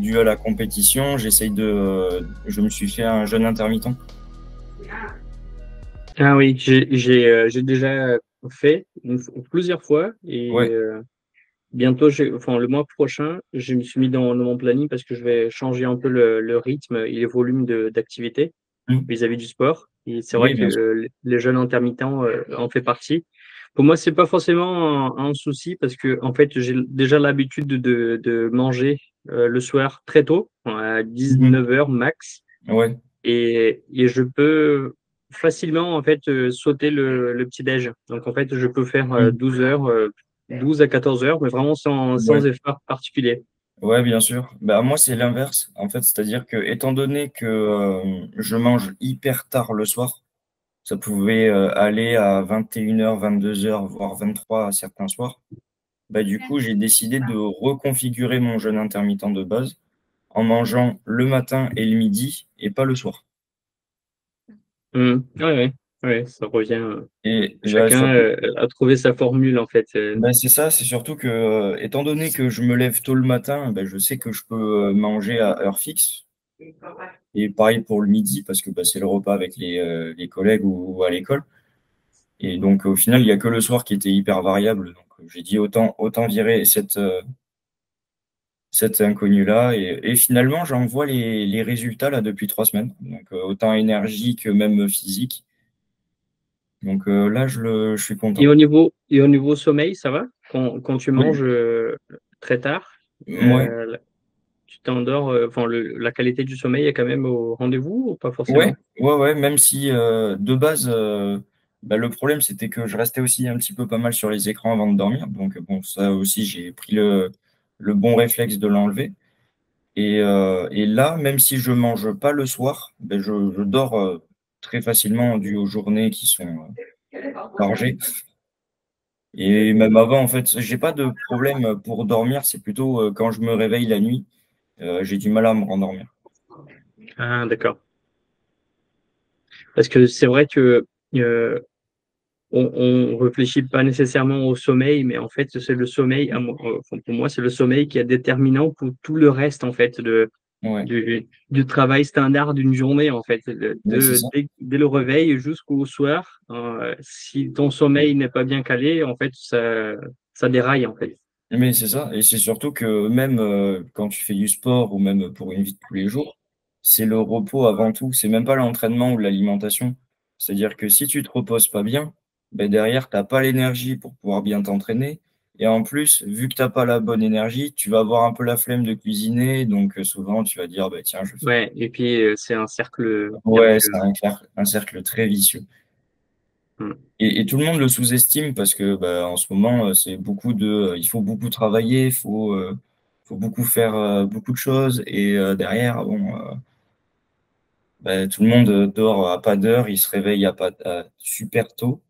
dû à la compétition, je me suis fait un jeûne intermittent. Ah oui, j'ai déjà fait plusieurs fois et Ouais. bientôt, enfin le mois prochain, je me suis mis dans mon planning parce que je vais changer un peu le rythme et le volume d'activité Mm. vis-à-vis du sport. Et c'est vrai Oui, que bien sûr. les jeûnes intermittents en fait partie. Pour moi, c'est pas forcément un souci parce que en fait, j'ai déjà l'habitude de manger le soir très tôt, à Mhm. 19 heures max. Ouais. Et je peux facilement en fait sauter le petit-déj. Donc en fait, je peux faire Mm. 12 heures, 12 à 14 heures, mais vraiment Ouais. sans effort particulier. Ouais, bien sûr. Bah, moi, c'est l'inverse, en fait. C'est-à-dire que, étant donné que je mange hyper tard le soir, ça pouvait aller à 21 h, 22 h, voire 23 à certains soirs. Bah, du coup, j'ai décidé de reconfigurer mon jeûne intermittent de base en mangeant le matin et le midi et pas le soir. Ouais, ouais, ouais, ça revient. Et bah, Chacun surtout, a trouvé sa formule en fait. bah, c'est ça, c'est surtout que, étant donné que je me lève tôt le matin, bah, je sais que je peux manger à heure fixe. Et pareil pour le midi, parce que bah, c'est le repas avec les collègues ou à l'école. Et donc, au final, il n'y a que le soir qui était hyper variable. Donc, j'ai dit autant virer cette inconnue-là. Et finalement, j'en vois les résultats là depuis 3 semaines. Donc, autant énergie que même physique. Donc, là, je suis content. Et au niveau sommeil, ça va? Quand tu manges Oui, très tard, ouais, tu t'endors, enfin la qualité du sommeil est quand même au rendez-vous ou pas ouais, forcément? ouais. Même si de base, bah, le problème, c'était que je restais aussi un petit peu pas mal sur les écrans avant de dormir. Donc, bon, ça aussi, j'ai pris le bon réflexe de l'enlever. Et là, même si je mange pas le soir, ben je dors très facilement dû aux journées qui sont chargées. Et même avant, en fait, j'ai pas de problème pour dormir, c'est plutôt quand je me réveille la nuit, j'ai du mal à me rendormir. Ah, d'accord. Parce que c'est vrai que euh, on réfléchit pas nécessairement au sommeil, mais en fait, c'est le sommeil, enfin, pour moi, c'est le sommeil qui est déterminant pour tout le reste, en fait, Ouais, du travail standard d'une journée, en fait. mais c'est ça. Dès le réveil jusqu'au soir, si ton sommeil n'est pas bien calé, en fait, ça déraille, en fait. Mais c'est ça. Et c'est surtout que même quand tu fais du sport ou même pour une vie de tous les jours, c'est le repos avant tout. C'est même pas l'entraînement ou l'alimentation. C'est-à-dire que si tu te reposes pas bien, ben derrière, t'as pas l'énergie pour pouvoir bien t'entraîner. Et en plus, vu que t'as pas la bonne énergie, tu vas avoir un peu la flemme de cuisiner. Donc souvent, tu vas dire, bah, tiens, je fais. Ouais, et puis c'est un cercle Ouais, c'est vertueux. un cercle très vicieux. Hmm. Et tout le monde le sous-estime parce que bah, en ce moment, c'est il faut beaucoup travailler, faut beaucoup faire beaucoup de choses. Et derrière, bon, bah, tout le monde dort à pas d'heure, il se réveille super tôt.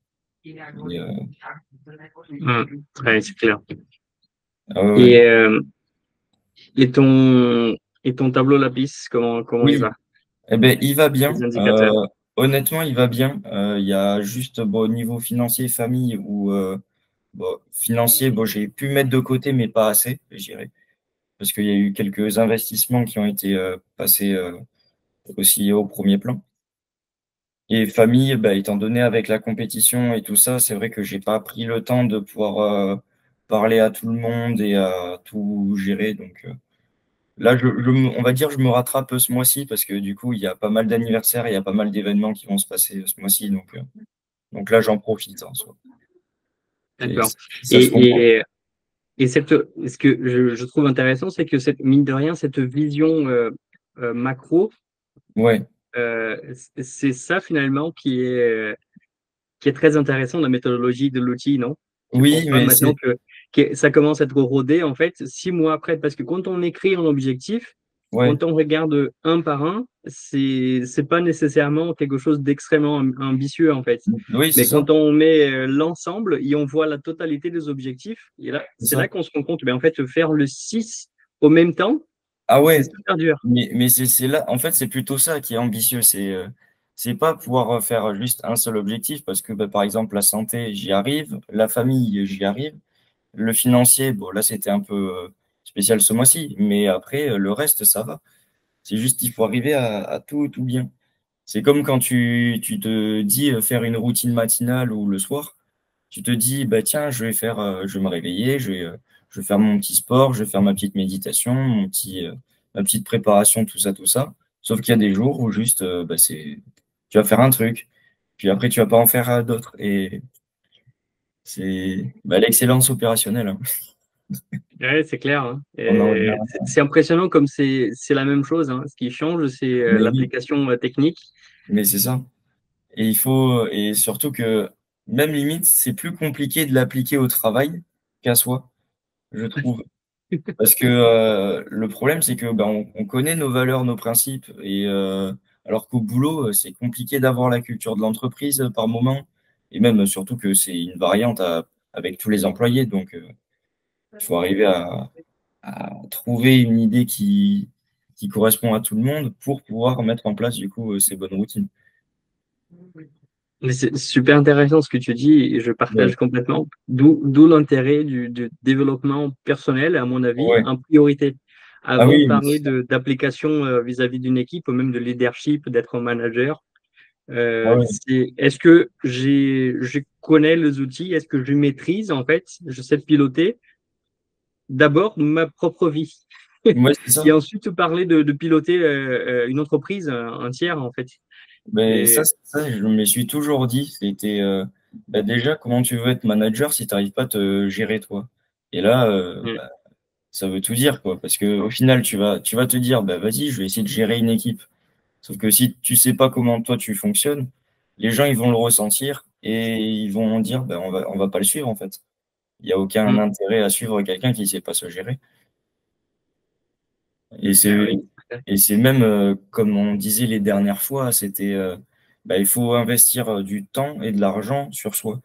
Et, Hmm. Ouais, c'est clair. ah ouais, ouais. Et, euh, et ton, et ton tableau Lapis, comment il va? Oui, eh ben, il va Les bien. indicateurs. Honnêtement, il va bien. Il y a juste bon, au niveau financier, famille, où bon, financier, bon, j'ai pu mettre de côté, mais pas assez, je dirais. Parce qu'il y a eu quelques investissements qui ont été passés aussi au premier plan. Et famille, bah, étant donné avec la compétition et tout ça, c'est vrai que j'ai pas pris le temps de pouvoir parler à tout le monde et à tout gérer. Donc là, on va dire, je me rattrape ce mois-ci parce que du coup, il y a pas mal d'anniversaires, il y a pas mal d'événements qui vont se passer ce mois-ci. Donc là, j'en profite en soi. Et D'accord. ça se comprend. Et, et, ce que je trouve intéressant, c'est que mine de rien, cette vision macro, Ouais. c'est ça finalement qui est très intéressant dans la méthodologie de l'outil, non? Tu penses Oui, pas mais maintenant c'est que ça commence à être rodé, en fait, 6 mois après, parce que quand on écrit un objectif, ouais. quand on regarde un par un, c'est pas nécessairement quelque chose d'extrêmement ambitieux, en fait. Oui, c'est Mais ça. quand on met l'ensemble et on voit la totalité des objectifs, et là, C'est c'est là ça. qu'on se rend compte, ben, en fait, faire le 6 au même temps, Ah c'est ouais, super dur. mais c'est là, en fait, c'est plutôt ça qui est ambitieux. C'est pas pouvoir faire juste un seul objectif parce que, bah, par exemple, la santé, j'y arrive, la famille, j'y arrive, le financier, bon, là, c'était un peu spécial ce mois-ci. Mais après, le reste, ça va. C'est juste qu'il faut arriver à tout bien. C'est comme quand tu te dis faire une routine matinale ou le soir, tu te dis, bah tiens, je vais me réveiller, je vais faire mon petit sport, je vais faire ma petite méditation, ma petite préparation, tout ça. Sauf qu'il y a des jours où juste, tu vas faire un truc, puis après tu vas pas en faire d'autres. Et c'est l'excellence opérationnelle, hein. Ouais, c'est clair, hein. On en revient. Et c'est impressionnant comme c'est la même chose, hein. Ce qui change, c'est Mais oui, l'application technique. mais c'est ça. Et surtout que même limite, c'est plus compliqué de l'appliquer au travail qu'à soi, je trouve. Parce que le problème, c'est que on connaît nos valeurs, nos principes, et alors qu'au boulot, c'est compliqué d'avoir la culture de l'entreprise par moment, et même surtout que c'est une variante avec tous les employés. Donc, il faut arriver à trouver une idée qui correspond à tout le monde pour pouvoir mettre en place du coup ces bonnes routines. Mais c'est super intéressant ce que tu dis et je Ouais, partage complètement. D'où l'intérêt du développement personnel, à mon avis, ouais. en priorité. Ah Avant de oui, mais parler d'application vis-à-vis d'une équipe ou même de leadership, d'être un manager, ah ouais. est-ce que je connais les outils, est-ce que je maîtrise en fait, je sais piloter d'abord ma propre vie Ouais, c'est et ça. ensuite parler de piloter une entreprise entière en fait. Mais Et, ça, je me suis toujours dit, c'était déjà comment tu veux être manager si tu n'arrives pas à te gérer toi. Et là, ça veut tout dire, quoi. Parce que au final, tu vas te dire, bah vas-y, je vais essayer de gérer une équipe. Sauf que si tu sais pas comment toi tu fonctionnes, les gens ils vont le ressentir et ils vont dire, bah, on va pas le suivre en fait. Il n'y a aucun mm, intérêt à suivre quelqu'un qui sait pas se gérer. Et ah c'est oui. et c'est même comme on disait les dernières fois, c'était il faut investir du temps et de l'argent sur soi.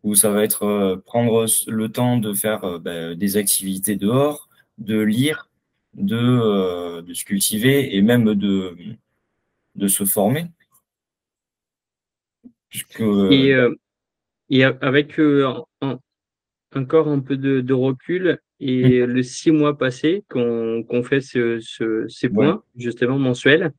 Où ça va être prendre le temps de faire des activités dehors, de lire, de se cultiver et même de se former. Puisque Et, avec encore un peu de recul et le 6 mois passé qu'on fait ces ouais. points, justement mensuels,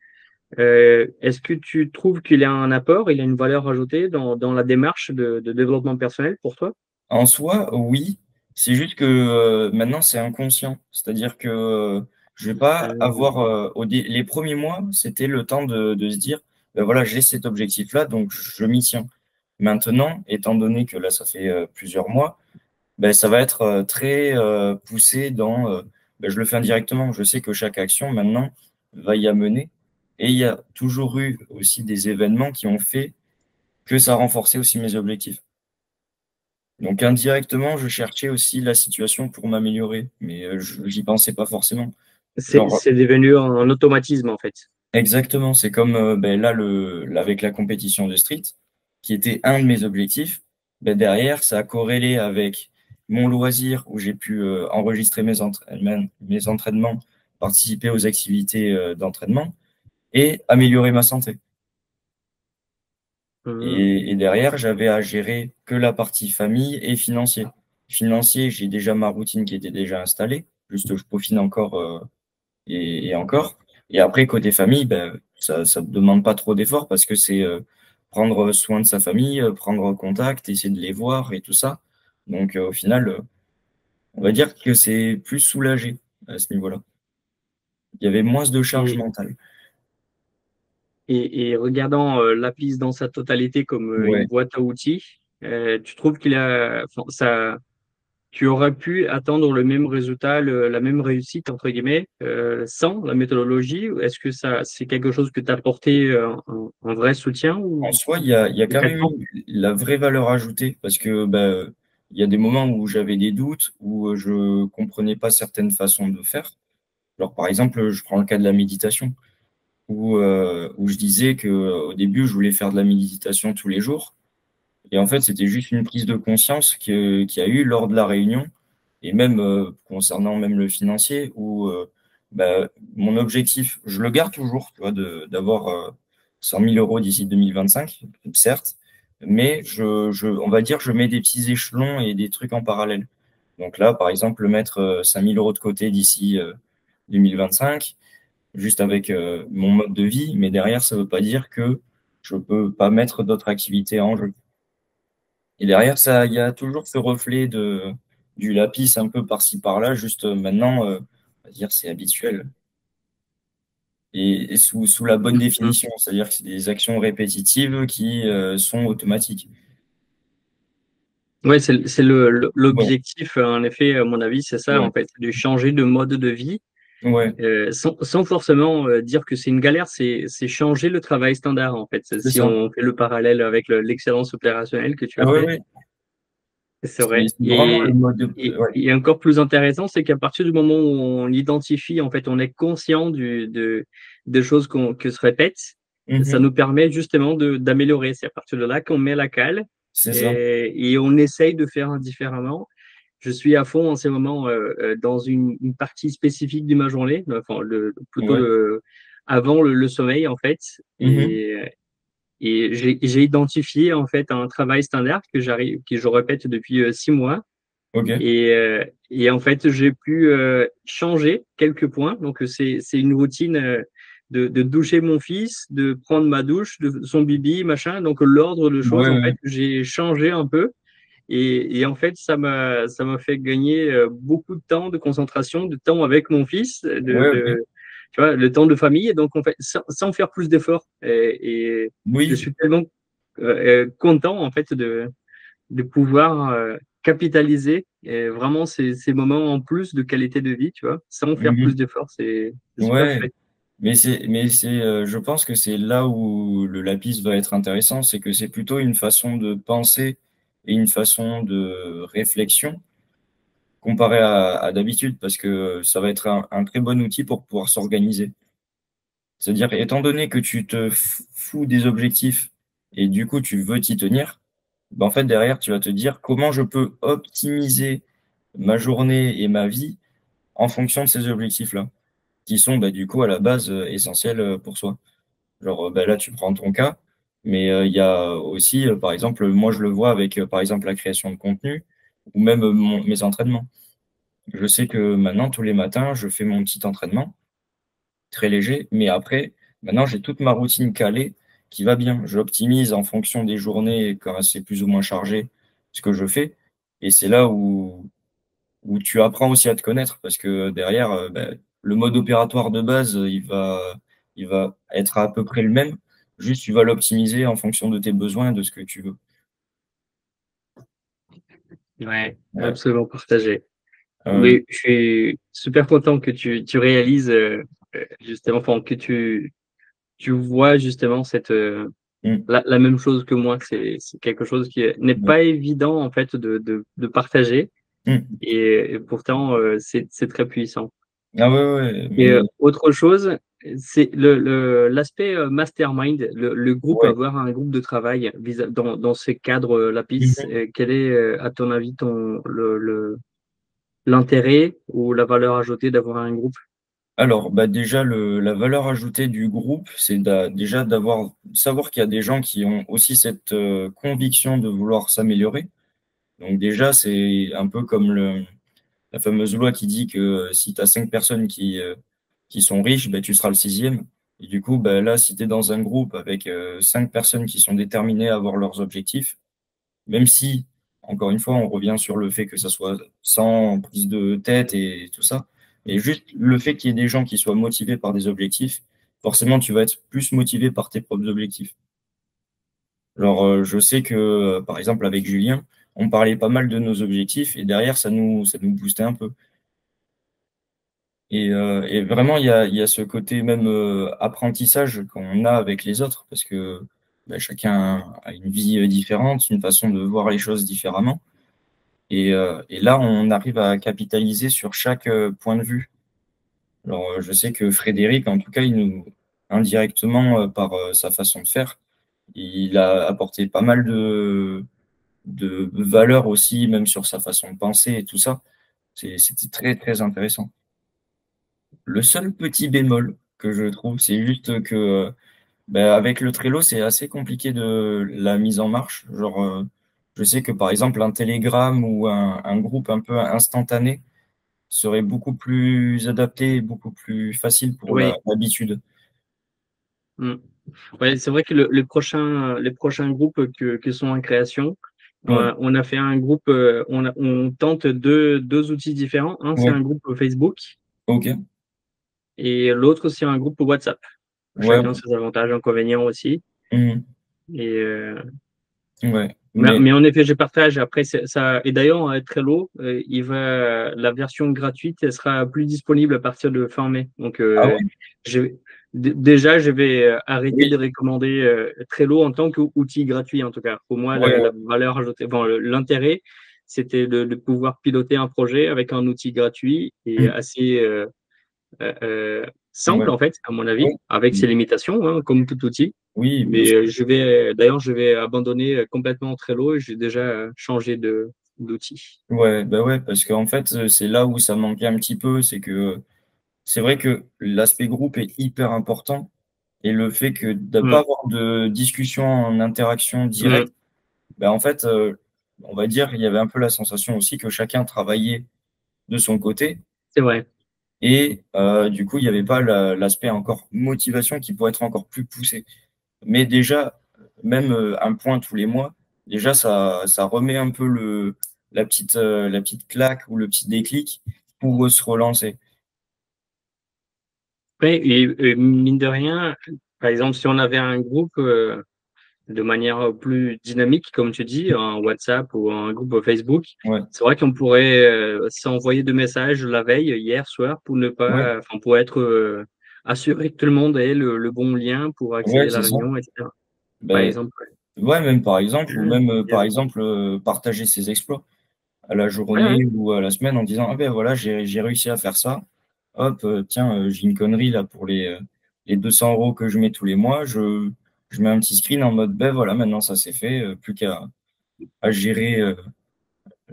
est-ce que tu trouves qu'il a un apport, il a une valeur ajoutée dans la démarche de développement personnel pour toi? En soi, oui. C'est juste que maintenant, c'est inconscient. C'est-à-dire que je vais pas avoir les premiers mois, c'était le temps de se dire, ben voilà, j'ai cet objectif-là, donc je m'y tiens. Maintenant, étant donné que là, ça fait plusieurs mois, ben, ça va être très poussé dans, je le fais indirectement. Je sais que chaque action maintenant va y amener. Et il y a toujours eu aussi des événements qui ont fait que ça a renforcé aussi mes objectifs. Donc indirectement, je cherchais aussi la situation pour m'améliorer, mais j'y pensais pas forcément. Genre, C'est devenu un automatisme en fait. exactement, c'est comme là, avec la compétition de street, qui était un de mes objectifs. Ben, derrière, ça a corrélé avec mon loisir où j'ai pu enregistrer mes entraînements, participer aux activités d'entraînement et améliorer ma santé. Mhm. Et derrière, j'avais à gérer que la partie famille et financier. Financier, j'ai déjà ma routine qui était déjà installée, juste je peaufine encore et encore. Et après, côté famille, ça ne demande pas trop d'efforts parce que c'est prendre soin de sa famille, prendre contact, essayer de les voir et tout ça. Donc au final, on va dire que c'est plus soulagé à ce niveau-là. Il y avait moins de charge Et, mentale. et regardant l'appli dans sa totalité comme une Ouais. boîte à outils, tu trouves qu'il a, enfin, ça, tu aurais pu attendre le même résultat, la même réussite, entre guillemets, sans la méthodologie? Ou est-ce que ça, c'est quelque chose que tu as apporté un vrai soutien En ou soi, il y a quand même concrètement? eu la vraie valeur ajoutée parce que il y a des moments où j'avais des doutes, où je comprenais pas certaines façons de faire. Alors, par exemple, je prends le cas de la méditation, où je disais que au début, je voulais faire de la méditation tous les jours. Et en fait, c'était juste une prise de conscience qu'il y a eu lors de la réunion, et même concernant même le financier, où mon objectif, je le garde toujours, tu vois, d'avoir 100 000 euros d'ici 2025, certes, mais on va dire, je mets des petits échelons et des trucs en parallèle. Donc là, par exemple, mettre 5 000 euros de côté d'ici 2025, juste avec mon mode de vie, mais derrière, ça ne veut pas dire que je ne peux pas mettre d'autres activités en jeu. Et derrière, ça, il y a toujours ce reflet du lapis un peu par-ci par-là, juste maintenant, on va dire c'est habituel. Et sous la bonne Mhm. définition, c'est-à-dire que c'est des actions répétitives qui sont automatiques. Ouais, c'est Ouais, l'objectif, en effet, à mon avis, c'est ça, ouais, en fait, de changer de mode de vie, ouais, sans forcément dire que c'est une galère, c'est changer le travail standard, en fait. c'est Si ça. on fait le parallèle avec l'excellence opérationnelle que tu as Ouais, fait, ouais. c'est C'est vrai. c'est vraiment le mode ouais. Et encore plus intéressant, c'est qu'à partir du moment où on identifie, en fait, on est conscient des choses que se répètent, ça Mhm. nous permet justement d'améliorer. C'est à partir de là qu'on met la cale C'est ça. et on essaye de faire différemment. Je suis à fond en ce moment dans une partie spécifique de ma journée, enfin, plutôt Ouais. avant le sommeil, en fait. Mhm. Et j'ai identifié en fait un travail standard que je répète depuis 6 mois. Ok. Et en fait, j'ai pu changer quelques points. Donc, c'est une routine de doucher mon fils, de prendre ma douche, de son bibi, machin. Donc, l'ordre de choses, Ouais, en ouais, fait, j'ai changé un peu. Et en fait, ça m'a fait gagner beaucoup de temps de concentration, de temps avec mon fils, ouais, ok. tu vois, le temps de famille. Et donc, en fait, sans faire plus d'efforts. Et je Oui, suis tellement content, en fait, de pouvoir capitaliser vraiment ces moments en plus de qualité de vie, tu vois, sans faire plus mhm. d'efforts. C'est super Ouais. chouette. Je pense que c'est là où le lapis va être intéressant, c'est que c'est plutôt une façon de penser et une façon de réflexion comparé à d'habitude, parce que ça va être un très bon outil pour pouvoir s'organiser. C'est-à-dire, étant donné que tu te fous des objectifs et du coup tu veux t'y tenir, ben en fait derrière tu vas te dire comment je peux optimiser ma journée et ma vie en fonction de ces objectifs-là, qui sont bah, du coup à la base essentiels pour soi. Genre bah, là tu prends ton cas, mais il y a aussi par exemple moi je le vois avec par exemple la création de contenu ou même mes entraînements. Je sais que maintenant tous les matins je fais mon petit entraînement très léger, mais après, maintenant, j'ai toute ma routine calée qui va bien. J'optimise en fonction des journées, quand c'est plus ou moins chargé, ce que je fais. Et c'est là où tu apprends aussi à te connaître, parce que derrière, ben, le mode opératoire de base, il va être à peu près le même. Juste, tu vas l'optimiser en fonction de tes besoins et de ce que tu veux. Ouais, Ouais. absolument partagé. Euh, Oui, je suis super content que tu réalises justement, enfin, que tu vois justement mm, la même chose que moi. C'est quelque chose qui n'est ouais, pas évident en fait de partager mm. et pourtant c'est très puissant. Ah ouais, ouais, Et mais autre chose, c'est l'aspect mastermind, le groupe, ouais. avoir un groupe de travail dans ce cadre Lapis. Mhm. Quel est, à ton avis, l'intérêt ou la valeur ajoutée d'avoir un groupe? Alors, bah déjà, la valeur ajoutée du groupe, c'est déjà savoir qu'il y a des gens qui ont aussi cette conviction de vouloir s'améliorer. Donc déjà, c'est un peu comme la fameuse loi qui dit que si tu as 5 personnes qui sont riches, bah, tu seras le sixième. Et du coup, bah, là, si tu es dans un groupe avec 5 personnes qui sont déterminées à avoir leurs objectifs, même si, encore une fois, on revient sur le fait que ça soit sans prise de tête et tout ça, mais juste le fait qu'il y ait des gens qui soient motivés par des objectifs, forcément, tu vas être plus motivé par tes propres objectifs. Genre, je sais que, par exemple, avec Julien, on parlait pas mal de nos objectifs et derrière, ça nous boostait un peu. Et vraiment, il y a ce côté même apprentissage qu'on a avec les autres parce que bah, chacun a une vie différente, une façon de voir les choses différemment. Et là, on arrive à capitaliser sur chaque point de vue. Alors, je sais que Frédéric, en tout cas, indirectement, par sa façon de faire, il a apporté pas mal de valeurs aussi, même sur sa façon de penser et tout ça. C'était très, très intéressant. Le seul petit bémol que je trouve, c'est juste que ben, avec le Trello, c'est assez compliqué de la mise en marche. Genre, Je sais que par exemple, un Telegram ou un groupe un peu instantané serait beaucoup plus adapté et beaucoup plus facile pour Oui. l'habitude. Mm. Ouais, c'est vrai que les prochains groupes que sont en création, Ouais, on a fait un groupe, on tente deux outils différents. Un, c'est ouais, un groupe Facebook ok. et l'autre, c'est un groupe WhatsApp. Ouais, Chacun ses avantages, inconvénients aussi. mhm, Et, ouais. Mais mais en effet, je partage. Après, ça, et d'ailleurs, Trello, la version gratuite, elle sera plus disponible à partir de fin mai. Donc, ah ouais, je, déjà, je vais arrêter oui, de recommander Trello en tant qu'outil gratuit, en tout cas. Pour moi, ouais, la valeur ajoutée, bon, l'intérêt, c'était de pouvoir piloter un projet avec un outil gratuit et mhm, assez simple, ouais, en fait, à mon avis, ouais, avec ses mhm, limitations, hein, comme tout outil. oui, bien Mais sûr. d'ailleurs, je vais abandonner complètement Trello et j'ai déjà changé d'outil. Ouais, bah ouais, parce qu'en fait, c'est là où ça manquait un petit peu, c'est que c'est vrai que l'aspect groupe est hyper important et le fait que de ne pas Mm, avoir de discussion en interaction mm, directe, ben en fait, on va dire, il y avait un peu la sensation aussi que chacun travaillait de son côté c'est vrai. et du coup, il n'y avait pas l'aspect encore motivation qui pourrait être encore plus poussé. Mais déjà, même un point tous les mois, déjà, ça remet un peu la petite claque ou le petit déclic pour se relancer. Ouais, et mine de rien, par exemple, si on avait un groupe de manière plus dynamique, comme tu dis, un WhatsApp ou un groupe Facebook, Ouais, c'est vrai qu'on pourrait s'envoyer de messages la veille, hier soir, pour ne ouais, pas, enfin, pour être assuré que tout le monde ait le bon lien pour ouais, accéder à la c'est ça. réunion, etc. Par Ben, exemple. ouais, même par exemple, ou même Ouais, par exemple, partager ses exploits à la ouais. journée ou à la semaine en disant, ah ben voilà, j'ai réussi à faire ça. Hop, tiens, j'ai une connerie là pour les 200 € que je mets tous les mois. Je mets un petit screen en mode, ben voilà, maintenant ça c'est fait, plus qu'à à gérer Ouais,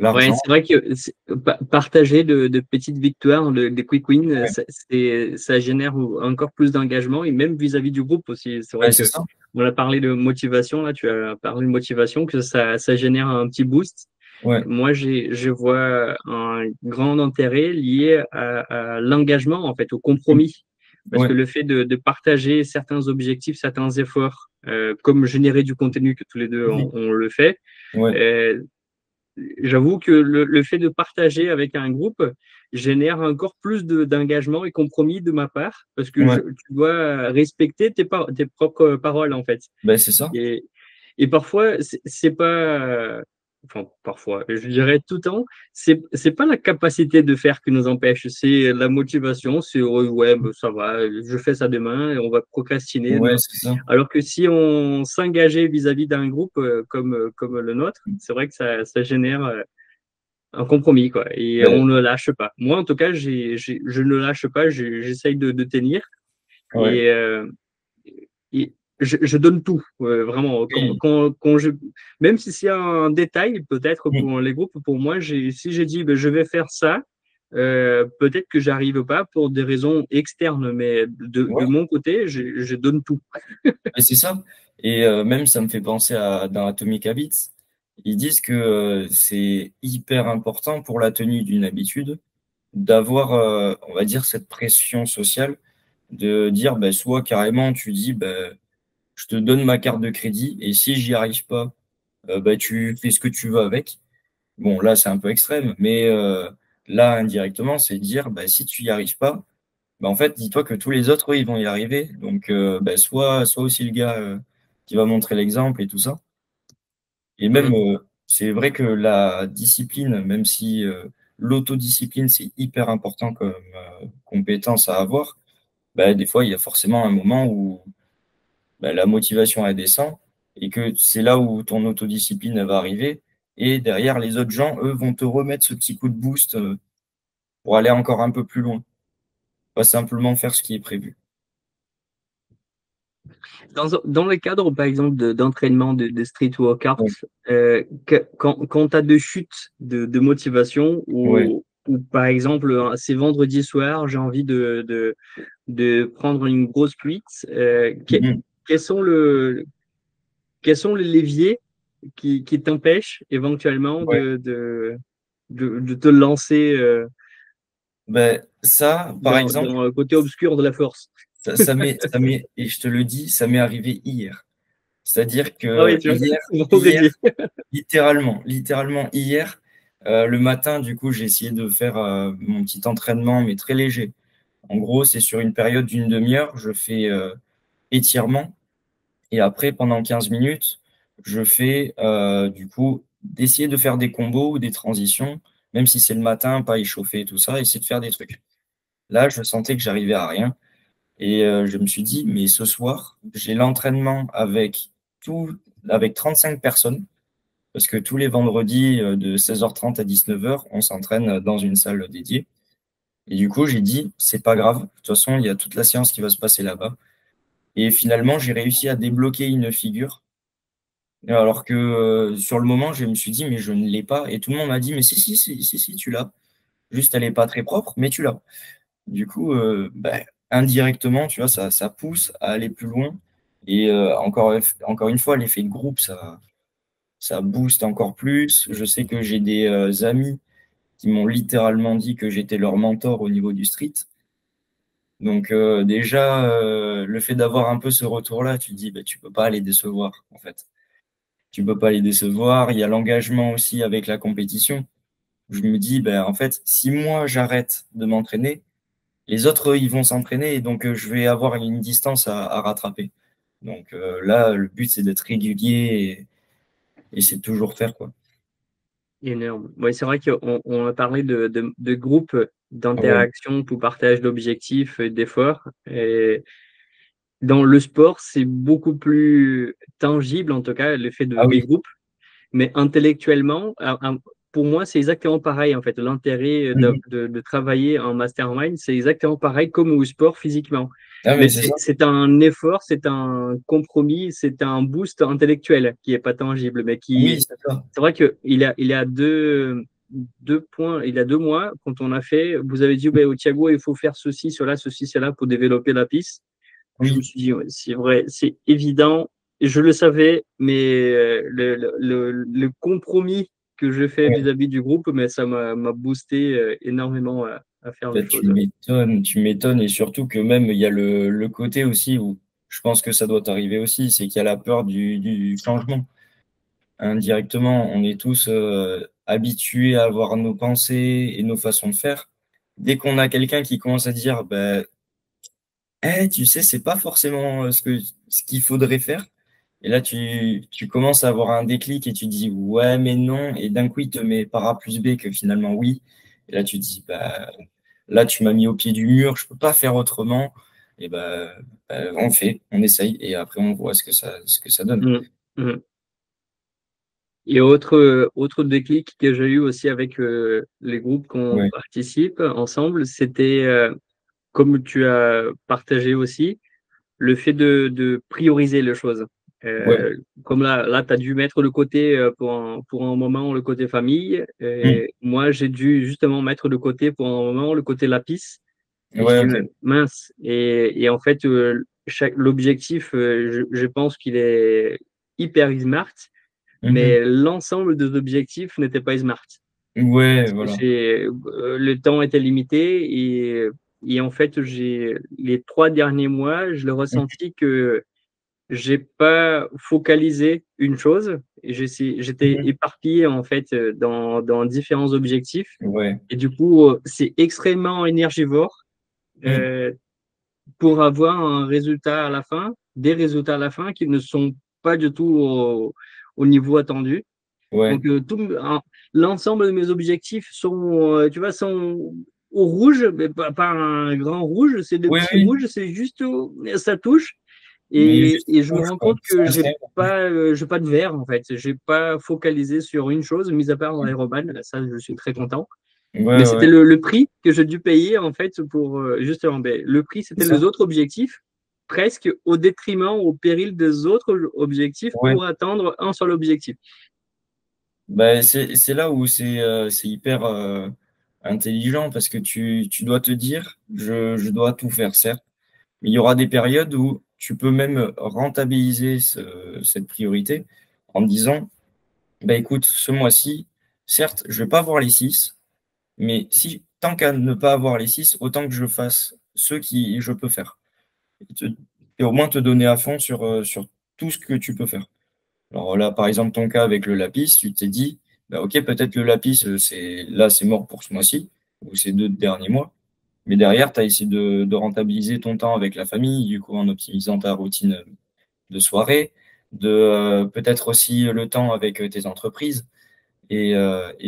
l'argent. c'est vrai que partager de petites victoires, de quick wins, Ouais, ça génère encore plus d'engagement et même vis-à-vis du groupe aussi. C'est vrai ben, c'est que ça. on a parlé de motivation, là, tu as parlé de motivation, que ça génère un petit boost. Ouais, Moi, je vois un grand intérêt lié à l'engagement, en fait, au compromis. Parce que ouais, le fait de partager certains objectifs, certains efforts, comme générer du contenu que tous les deux oui, on le fait, ouais, euh, j'avoue que le fait de partager avec un groupe génère encore plus d'engagement et compromis de ma part, parce que ouais, tu dois respecter tes propres paroles, en fait. ben, c'est ça. Et, et parfois, c'est pas, enfin, parfois, je dirais tout le temps, c'est pas la capacité de faire qui nous empêche, c'est la motivation, c'est ouais, bah, ça va, je fais ça demain et on va procrastiner. Ouais, c'est ça. Alors que si on s'engageait vis-à-vis d'un groupe comme le nôtre, c'est vrai que ça génère un compromis, quoi. Et Ben, on ne lâche pas. Moi, en tout cas, je ne lâche pas, j'essaye de tenir. ouais, Et, et je donne tout, vraiment. oui, Même si c'est un détail, peut-être mm, pour les groupes, pour moi, si j'ai dit ben, je vais faire ça, peut-être que j'arrive pas pour des raisons externes, mais de ouais, mon côté, je donne tout. ben, c'est ça. Et même, ça me fait penser à dans Atomic Habits. Ils disent que c'est hyper important pour la tenue d'une habitude d'avoir, on va dire, cette pression sociale, de dire, ben, soit carrément, tu dis, ben, je te donne ma carte de crédit et si j'y arrive pas, ben, tu fais ce que tu veux avec. Bon, là, c'est un peu extrême, mais là, indirectement, c'est dire, ben, si tu y arrives pas, ben, en fait, dis-toi que tous les autres, eux, ils vont y arriver. Donc, ben, soit aussi le gars qui va montrer l'exemple et tout ça. Et même, Mm. c'est vrai que la discipline, même si l'autodiscipline, c'est hyper important comme compétence à avoir, bah, des fois, il y a forcément un moment où bah, la motivation, elle descend et que c'est là où ton autodiscipline, elle va arriver. Et derrière, les autres gens, eux, vont te remettre ce petit coup de boost pour aller encore un peu plus loin. Pas simplement faire ce qui est prévu. Dans le cadre, par exemple, d'entraînement de street workout, Oui, quand tu as de chutes de motivation oui, ou, par exemple, c'est vendredi soir, j'ai envie de prendre une grosse cuite, mhm, quels sont quels sont les leviers qui t'empêche éventuellement Ouais. de te lancer Ben, ça, par exemple, dans le côté obscur de la force. et je te le dis, ça m'est arrivé hier. C'est-à-dire Ah oui, que tu vois, vendredi. littéralement hier, le matin, du coup, j'ai essayé de faire mon petit entraînement, mais très léger. En gros, c'est sur une période d'une demi-heure, je fais étirement et après, pendant 15 minutes, je fais du coup d'essayer de faire des combos ou des transitions, même si c'est le matin, pas échauffé, tout ça, essayer de faire des trucs. Là, je sentais que j'arrivais à rien et je me suis dit, mais ce soir, j'ai l'entraînement avec 35 personnes parce que tous les vendredis de 16h30 à 19h, on s'entraîne dans une salle dédiée. Et du coup, j'ai dit, c'est pas grave. De toute façon, il y a toute la séance qui va se passer là-bas. Et finalement, j'ai réussi à débloquer une figure. Alors que sur le moment, je me suis dit, mais je ne l'ai pas. Et tout le monde m'a dit, mais si, tu l'as. Juste, elle n'est pas très propre, mais tu l'as. Du coup, indirectement, tu vois, ça pousse à aller plus loin. Et encore une fois, l'effet de groupe, ça booste encore plus. Je sais que j'ai des amis qui m'ont littéralement dit que j'étais leur mentor au niveau du street. Donc déjà, le fait d'avoir un peu ce retour-là, tu te dis, bah, tu peux pas les décevoir, en fait. Tu peux pas les décevoir. Il y a l'engagement aussi avec la compétition. Je me dis, ben, en fait, si moi j'arrête de m'entraîner, les autres, eux, ils vont s'entraîner et donc je vais avoir une distance à rattraper. Donc là, le but, c'est d'être régulier et c'est de toujours faire, quoi. Énorme. Oui, c'est vrai qu'on a parlé de groupes Ouais. d'interaction pour partage d'objectifs et d'efforts. Et dans le sport, c'est beaucoup plus tangible, en tout cas, l'effet Ah des oui. groupes. Mais intellectuellement, pour moi, c'est exactement pareil, en fait. L'intérêt Mhm. de travailler en mastermind, c'est exactement pareil comme au sport physiquement. Ah, Mais mais c'est ça. c'est un effort, c'est un compromis, c'est un boost intellectuel qui est pas tangible, mais Oui, qui, c'est ça. c'est vrai il y a deux points, il y a 2 mois, quand on a fait, vous avez dit, bah, au Thiago, il faut faire ceci, cela pour développer la piste. Je me Oui. suis dit, ouais, c'est vrai, c'est évident. Je le savais, mais le compromis que je fais Ouais. vis-à-vis du groupe, mais ça m'a boosté énormément à faire les Bah, choses. tu m'étonnes, et surtout que même il y a le côté aussi où je pense que ça doit t'arriver aussi, c'est qu'il y a la peur du changement. Indirectement, on est tous habitués à avoir nos pensées et nos façons de faire. Dès qu'on a quelqu'un qui commence à dire, bah, tu sais, c'est pas forcément ce qu'il faudrait faire. Et là, tu commences à avoir un déclic et tu dis ouais, mais non. Et d'un coup, il te met par A plus B que finalement oui. Et là, tu dis bah, là, tu m'as mis au pied du mur, je peux pas faire autrement. Et on fait, on essaye et après, on voit ce que ça donne. Mm, mm. Et autre déclic que j'ai eu aussi avec les groupes qu'on Ouais, participe ensemble, c'était, comme tu as partagé aussi, le fait de prioriser les choses. ouais, Comme là tu as dû mettre de côté pour un moment le côté famille. hmm, Et moi, j'ai dû justement mettre de côté pour un moment le côté lapis. Et je ouais, dis, ok. mince. Et en fait, l'objectif, je pense qu'il est hyper smart, Mhm. mais l'ensemble des objectifs n'était pas smart. Ouais, voilà. Le temps était limité et en fait, les 3 derniers mois, je l'ai Mhm. ressenti que j'ai pas focalisé une chose. Et j'étais Mhm. éparpillé en fait dans différents objectifs. Ouais. Et du coup, c'est extrêmement énergivore Hmm. euh, pour avoir un résultat à la fin, des résultats à la fin qui ne sont pas du tout au niveau attendu. Ouais. Donc, l'ensemble de mes objectifs sont, tu vois, sont au rouge, mais pas un grand rouge, c'est des Oui, petits oui. rouges, c'est juste, ça touche. Mais juste Et je me rouge, rends quoi. compte C'est que un zèbre. j'ai pas de vert, en fait. J'ai pas focalisé sur une chose, mis à part l'Ironman. Ça, je suis très content. Ouais, Mais c'était ouais. le prix que j'ai dû payer, en fait, pour, justement, ben, le prix, C'est c'était les ça. autres objectifs, presque au détriment, au péril des autres objectifs Ouais. pour atteindre un seul objectif. Bah, c'est là où c'est hyper intelligent parce que tu dois te dire, je dois tout faire, certes, mais il y aura des périodes où tu peux même rentabiliser cette priorité en te disant, Bah écoute, ce mois-ci, certes, je vais pas avoir les 6, mais si tant qu'à ne pas avoir les 6, autant que je fasse ceux qui je peux faire. Et au moins te donner à fond sur tout ce que tu peux faire. Alors là, par exemple, ton cas avec le lapis, tu t'es dit, bah, ok, peut-être le lapis, c'est mort pour ce mois-ci, ou ces 2 derniers mois. Mais derrière, tu as essayé de rentabiliser ton temps avec la famille, du coup, en optimisant ta routine de soirée, de peut-être aussi le temps avec tes entreprises et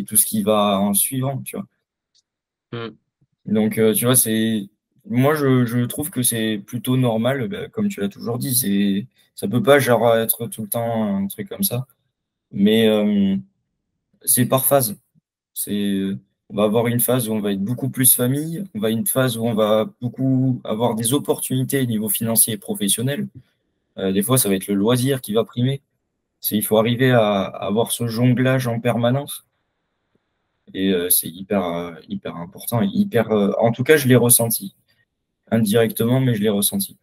tout ce qui va en suivant, tu vois. Mm. Donc, tu vois, moi, je trouve que c'est plutôt normal, bah, comme tu l'as toujours dit, ça peut pas genre être tout le temps un truc comme ça. Mais c'est par phase. On va avoir une phase où on va être beaucoup plus famille, on va une phase où on va beaucoup avoir des opportunités au niveau financier et professionnel. Des fois, ça va être le loisir qui va primer. Il faut arriver à avoir ce jonglage en permanence. Et c'est hyper important et en tout cas, je l'ai ressenti indirectement, mais je l'ai ressenti.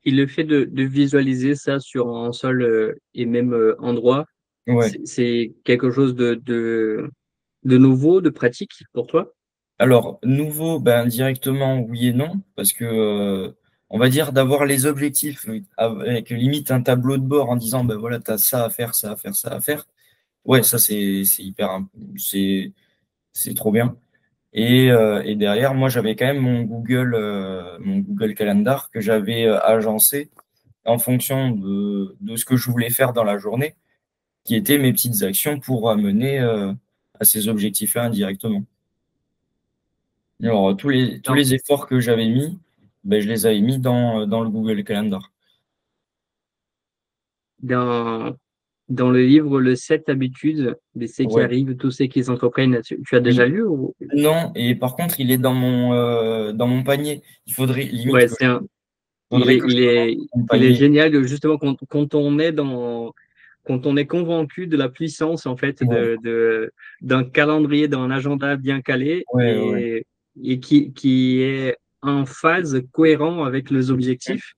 Et le fait de visualiser ça sur un seul et même endroit, Ouais. c'est quelque chose de nouveau, de pratique pour toi? Alors, nouveau, ben, directement, oui et non, parce que, on va dire, d'avoir les objectifs avec limite un tableau de bord en disant, ben voilà, tu as ça à faire, ça à faire, ça à faire. Ouais, ça, c'est, c'est trop bien. Et derrière, moi, j'avais quand même mon Google Calendar que j'avais agencé en fonction de ce que je voulais faire dans la journée, qui étaient mes petites actions pour amener à ces objectifs-là indirectement. Alors, tous Dans, les efforts que j'avais mis, ben, je les avais mis dans le Google Calendar. dans, dans le livre Le 7 habitudes, d'essais qui Ouais, arrivent, tous ceux qui entreprennent, tu as déjà oui. lu ou... Non, et par contre, il est dans mon panier. Il faudrait limite Ouais, que il faudrait est, que je il me lance est, dans mon il est panier. génial justement quand on est convaincu de la puissance en fait Ouais, d'un calendrier, d'un agenda bien calé ouais, ouais, et qui est en phase cohérent avec les objectifs.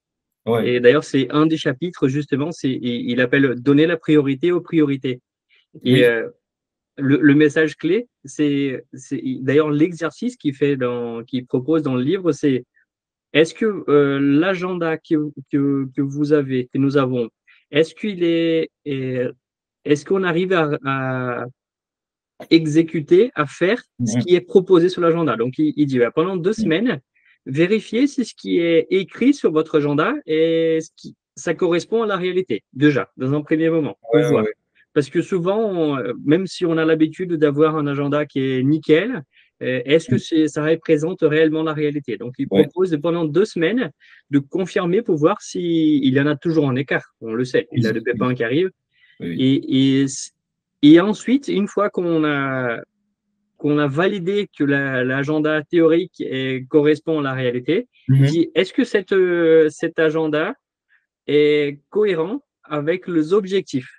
ouais. Et d'ailleurs, c'est un des chapitres justement, il appelle donner la priorité aux priorités. Et Oui. le message clé, c'est d'ailleurs l'exercice qu'il propose dans le livre, c'est est-ce que l'agenda que vous avez, que nous avons, est-ce est-ce qu'on arrive à exécuter, à faire ce Mhm. qui est proposé sur l'agenda? Donc, il dit, bah, pendant 2 semaines, vérifiez si ce qui est écrit sur votre agenda et ça correspond à la réalité, déjà, dans un premier moment, pour Ouais, voir. ouais, Parce que souvent, même si on a l'habitude d'avoir un agenda qui est nickel, est-ce que ça représente réellement la réalité? Donc, il ouais. propose pendant 2 semaines de confirmer pour voir s'il y en a toujours un écart. On le sait, il a le Oui, oui, pépin qui arrive. oui. Et, et, et ensuite, une fois qu'on a validé que l'agenda théorique correspond à la réalité, il Mhm. dit est-ce que cet agenda est cohérent avec les objectifs?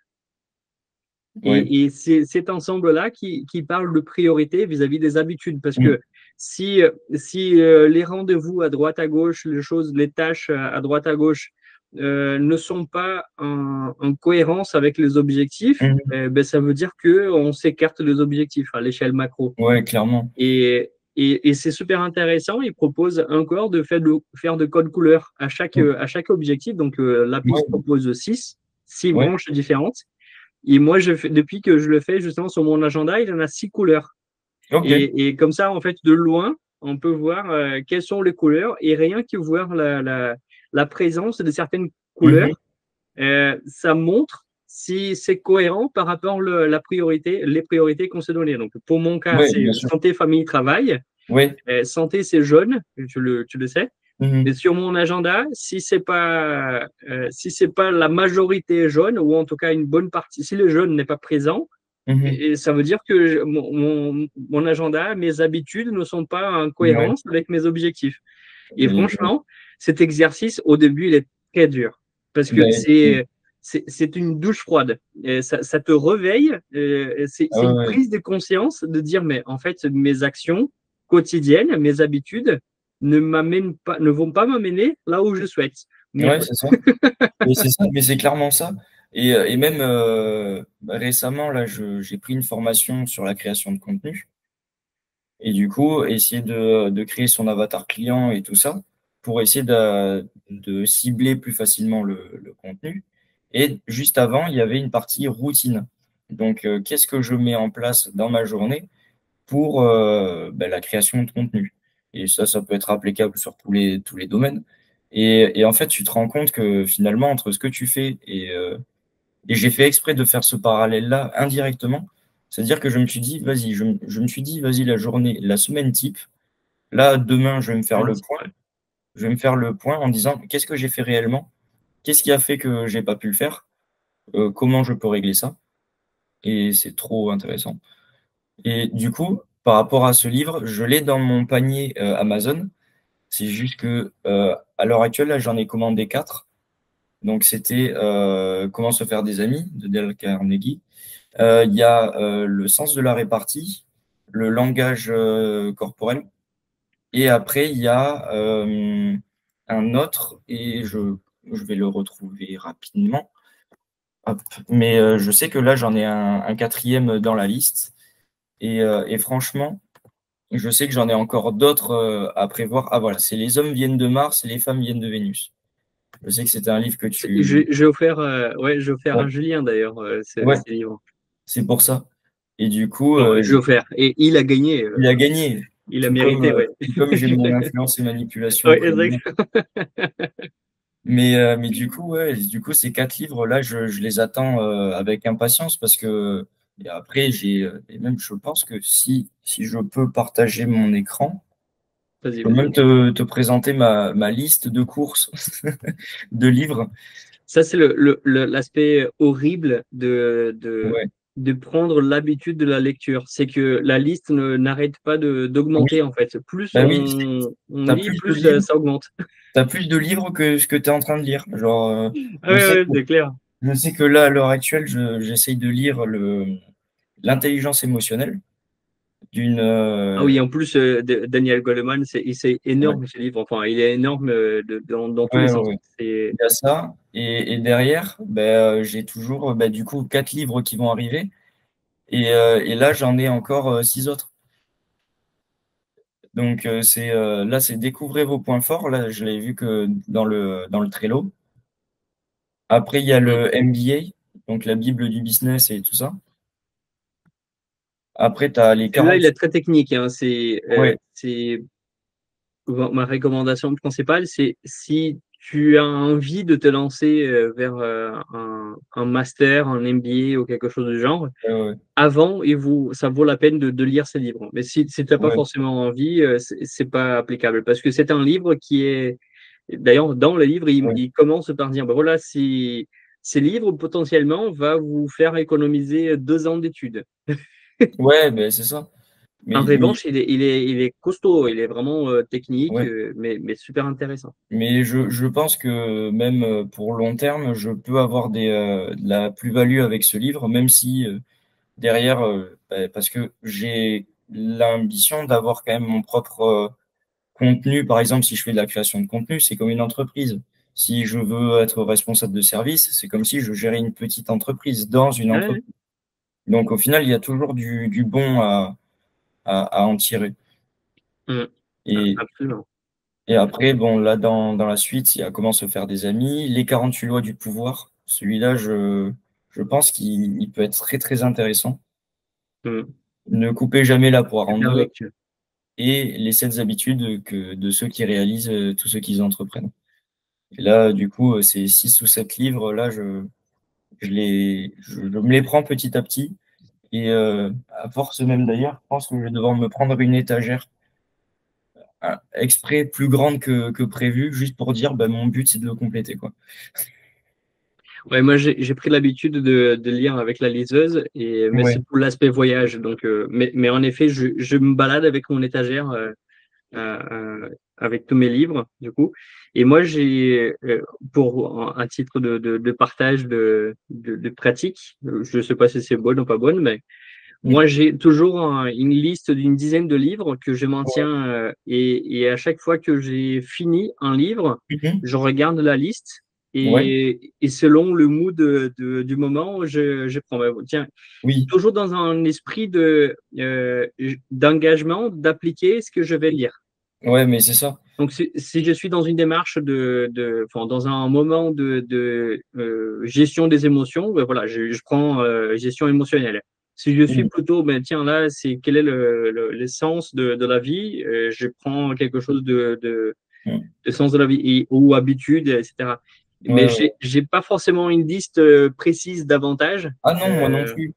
Ouais. Et c'est cet ensemble-là qui parle de priorité vis-à-vis des habitudes. Parce Mhm. que si les rendez-vous à droite à gauche, les tâches à droite à gauche ne sont pas en cohérence avec les objectifs, Mhm. ben, ça veut dire qu'on s'écarte des objectifs à l'échelle macro. Ouais, clairement. Et, et c'est super intéressant. Il propose encore faire de code couleur Mhm. à chaque objectif. Donc, la piste Ouais, propose six ouais. branches différentes. Et moi, depuis que je le fais justement sur mon agenda, il en a 6 couleurs. Ok. Et comme ça, en fait, de loin, on peut voir quelles sont les couleurs et rien que voir la présence de certaines Mhm. couleurs, ça montre si c'est cohérent par rapport les priorités qu'on s'est données. Donc, pour mon cas, Ouais, c'est bien sûr. santé, famille, travail. Ouais. Santé, c'est jaune, tu le sais. Et Mhm. sur mon agenda, si c'est pas la majorité jaune, ou en tout cas une bonne partie, si le jaune n'est pas présent, Mhm. et ça veut dire que mon agenda, mes habitudes ne sont pas en Ouais. cohérence avec mes objectifs. Et Mais, franchement, cet exercice, au début, il est très dur parce que ben, c'est une douche froide. Et ça te réveille. ah C'est ouais, une ouais. prise de conscience de dire, mais en fait, mes actions quotidiennes, mes habitudes ne vont pas m'amener là où je souhaite. Ouais, c'est ça. Mais c'est ça, mais c'est clairement ça. Et même récemment, là, j'ai pris une formation sur la création de contenu. Et du coup, essayer de créer son avatar client et tout ça pour essayer de cibler plus facilement le contenu. Et juste avant, il y avait une partie routine. Donc, qu'est-ce que je mets en place dans ma journée pour la création de contenu? Et ça peut être applicable sur tous les domaines. Et en fait, tu te rends compte que finalement, entre ce que tu fais et j'ai fait exprès de faire ce parallèle-là indirectement. C'est-à-dire que je me suis dit, vas-y, je me suis dit, vas-y, la journée, la semaine type, là, demain, je vais me faire le point. Ouais. Je vais me faire le point en disant, qu'est-ce que j'ai fait réellement? Qu'est-ce qui a fait que j'ai pas pu le faire? Comment je peux régler ça? Et c'est trop intéressant. Et du coup, par rapport à ce livre, je l'ai dans mon panier Amazon. C'est juste que à l'heure actuelle, là, j'en ai commandé 4. Donc, c'était Comment se faire des amis de Dale Carnegie. Il y a le sens de la répartie, le langage corporel, et après, il y a un autre, et je vais le retrouver rapidement. Hop. Mais je sais que là, j'en ai un quatrième dans la liste, et franchement, je sais que j'en ai encore d'autres à prévoir. Ah voilà, c'est Les hommes viennent de Mars et les femmes viennent de Vénus. Je sais que c'était un livre que tu... J'ai offert Ouais, à Julien d'ailleurs ouais, ces livres. c'est pour ça. Et du coup, Bon, j'ai offert et il a gagné. il a gagné, Il a mérité, ouais. tout comme j'ai mon influence et manipulation Ouais, premium. exact. Mais du coup, ouais, du coup, ces 4 livres-là, je les attends avec impatience parce que et après, et même je pense que si je peux partager mon écran, je Vas-y, peux même vas-y. te présenter ma liste de courses de livres. Ça, c'est l'aspect horrible Ouais. de prendre l'habitude de la lecture. C'est que la liste n'arrête pas Oui, d'augmenter, en fait. Plus bah oui, on t'as lit, plus de plus livres, ça augmente. t'as plus de livres que ce que tu es en train de lire. Genre, Ah je ouais, sais ouais, que, c'est clair. je sais que là, à l'heure actuelle, j'essaye de lire l'intelligence émotionnelle d'une Ah oui, en plus, Daniel Goleman, c'est ouais, énorme ce livre. Enfin, il est énorme dans tous les ouais, ouais, sens. ouais. C'est Il y a ça. Et derrière, j'ai toujours du coup 4 livres qui vont arriver. Et là, j'en ai encore 6 autres. Donc là, c'est Découvrez vos points forts. Là, je l'ai vu que dans le Trello. Après, il y a Mm. le MBA, donc la Bible du business et tout ça. Après, tu as les Celui-là, 40. il est très technique, hein. Ouais, C'est ma recommandation principale, c'est si tu as envie de te lancer vers un master, un MBA ou quelque chose du genre, ouais, avant, ça vaut la peine de lire ces livres. Mais si tu n'as pas ouais, forcément envie, c'est pas applicable. Parce que c'est un livre qui est. D'ailleurs, dans le livre, ouais. il commence par dire ben voilà, si ces livres potentiellement va vous faire économiser 2 ans d'études. Ouais, ben, c'est ça. En Mais revanche, il est costaud, il est vraiment technique, ouais. mais super intéressant. Mais je pense que même pour long terme, je peux avoir de la plus-value avec ce livre, même si derrière, parce que j'ai l'ambition d'avoir quand même mon propre contenu. Par exemple, si je fais de la création de contenu, c'est comme une entreprise. Si je veux être responsable de service, c'est comme si je gérais une petite entreprise dans une Ouais, entreprise. Donc au final, il y a toujours du bon à en tirer. ouais. Et, Absolument. et après, bon, là, dans la suite, il y a Comment se faire des amis, Les 48 lois du pouvoir. Celui-là, je pense qu'il peut être très, très intéressant. Mm. Ne coupez jamais la poire en Super deux lecture. et les 7 habitudes de ceux qui réalisent tout ce qu'ils entreprennent. Et là, du coup, ces 6 ou 7 livres, là, je me les prends petit à petit. Et à force même d'ailleurs, je pense que je vais devoir me prendre une étagère exprès plus grande que prévu, juste pour dire, mon but, c'est de le compléter, quoi. Ouais, moi, j'ai pris l'habitude de lire avec la liseuse, mais Ouais. c'est pour l'aspect voyage. Donc, mais en effet, je me balade avec mon étagère euh, euh, avec tous mes livres, du coup. Et moi, pour un titre de partage de pratique, je ne sais pas si c'est bonne ou pas bonne, mais Mm. moi, j'ai toujours une liste d'une dizaine de livres que je Ouais. maintiens et à chaque fois que j'ai fini un livre, Mhm. je regarde la liste Ouais, et selon le mood du moment, je prends. Tiens, oui, toujours dans un esprit d'engagement, d'appliquer ce que je vais lire. ouais, mais c'est ça. Donc, si je suis dans une démarche enfin, dans un moment de gestion des émotions, ben voilà, je prends gestion émotionnelle. Si je suis Mm, plutôt, ben tiens, là, c'est quel est l'essence de la vie, je prends quelque chose mm. de sens de la vie ou habitude, etc. Ouais, Mais ouais. j'ai pas forcément une liste précise d'avantages. Ah non, moi non plus.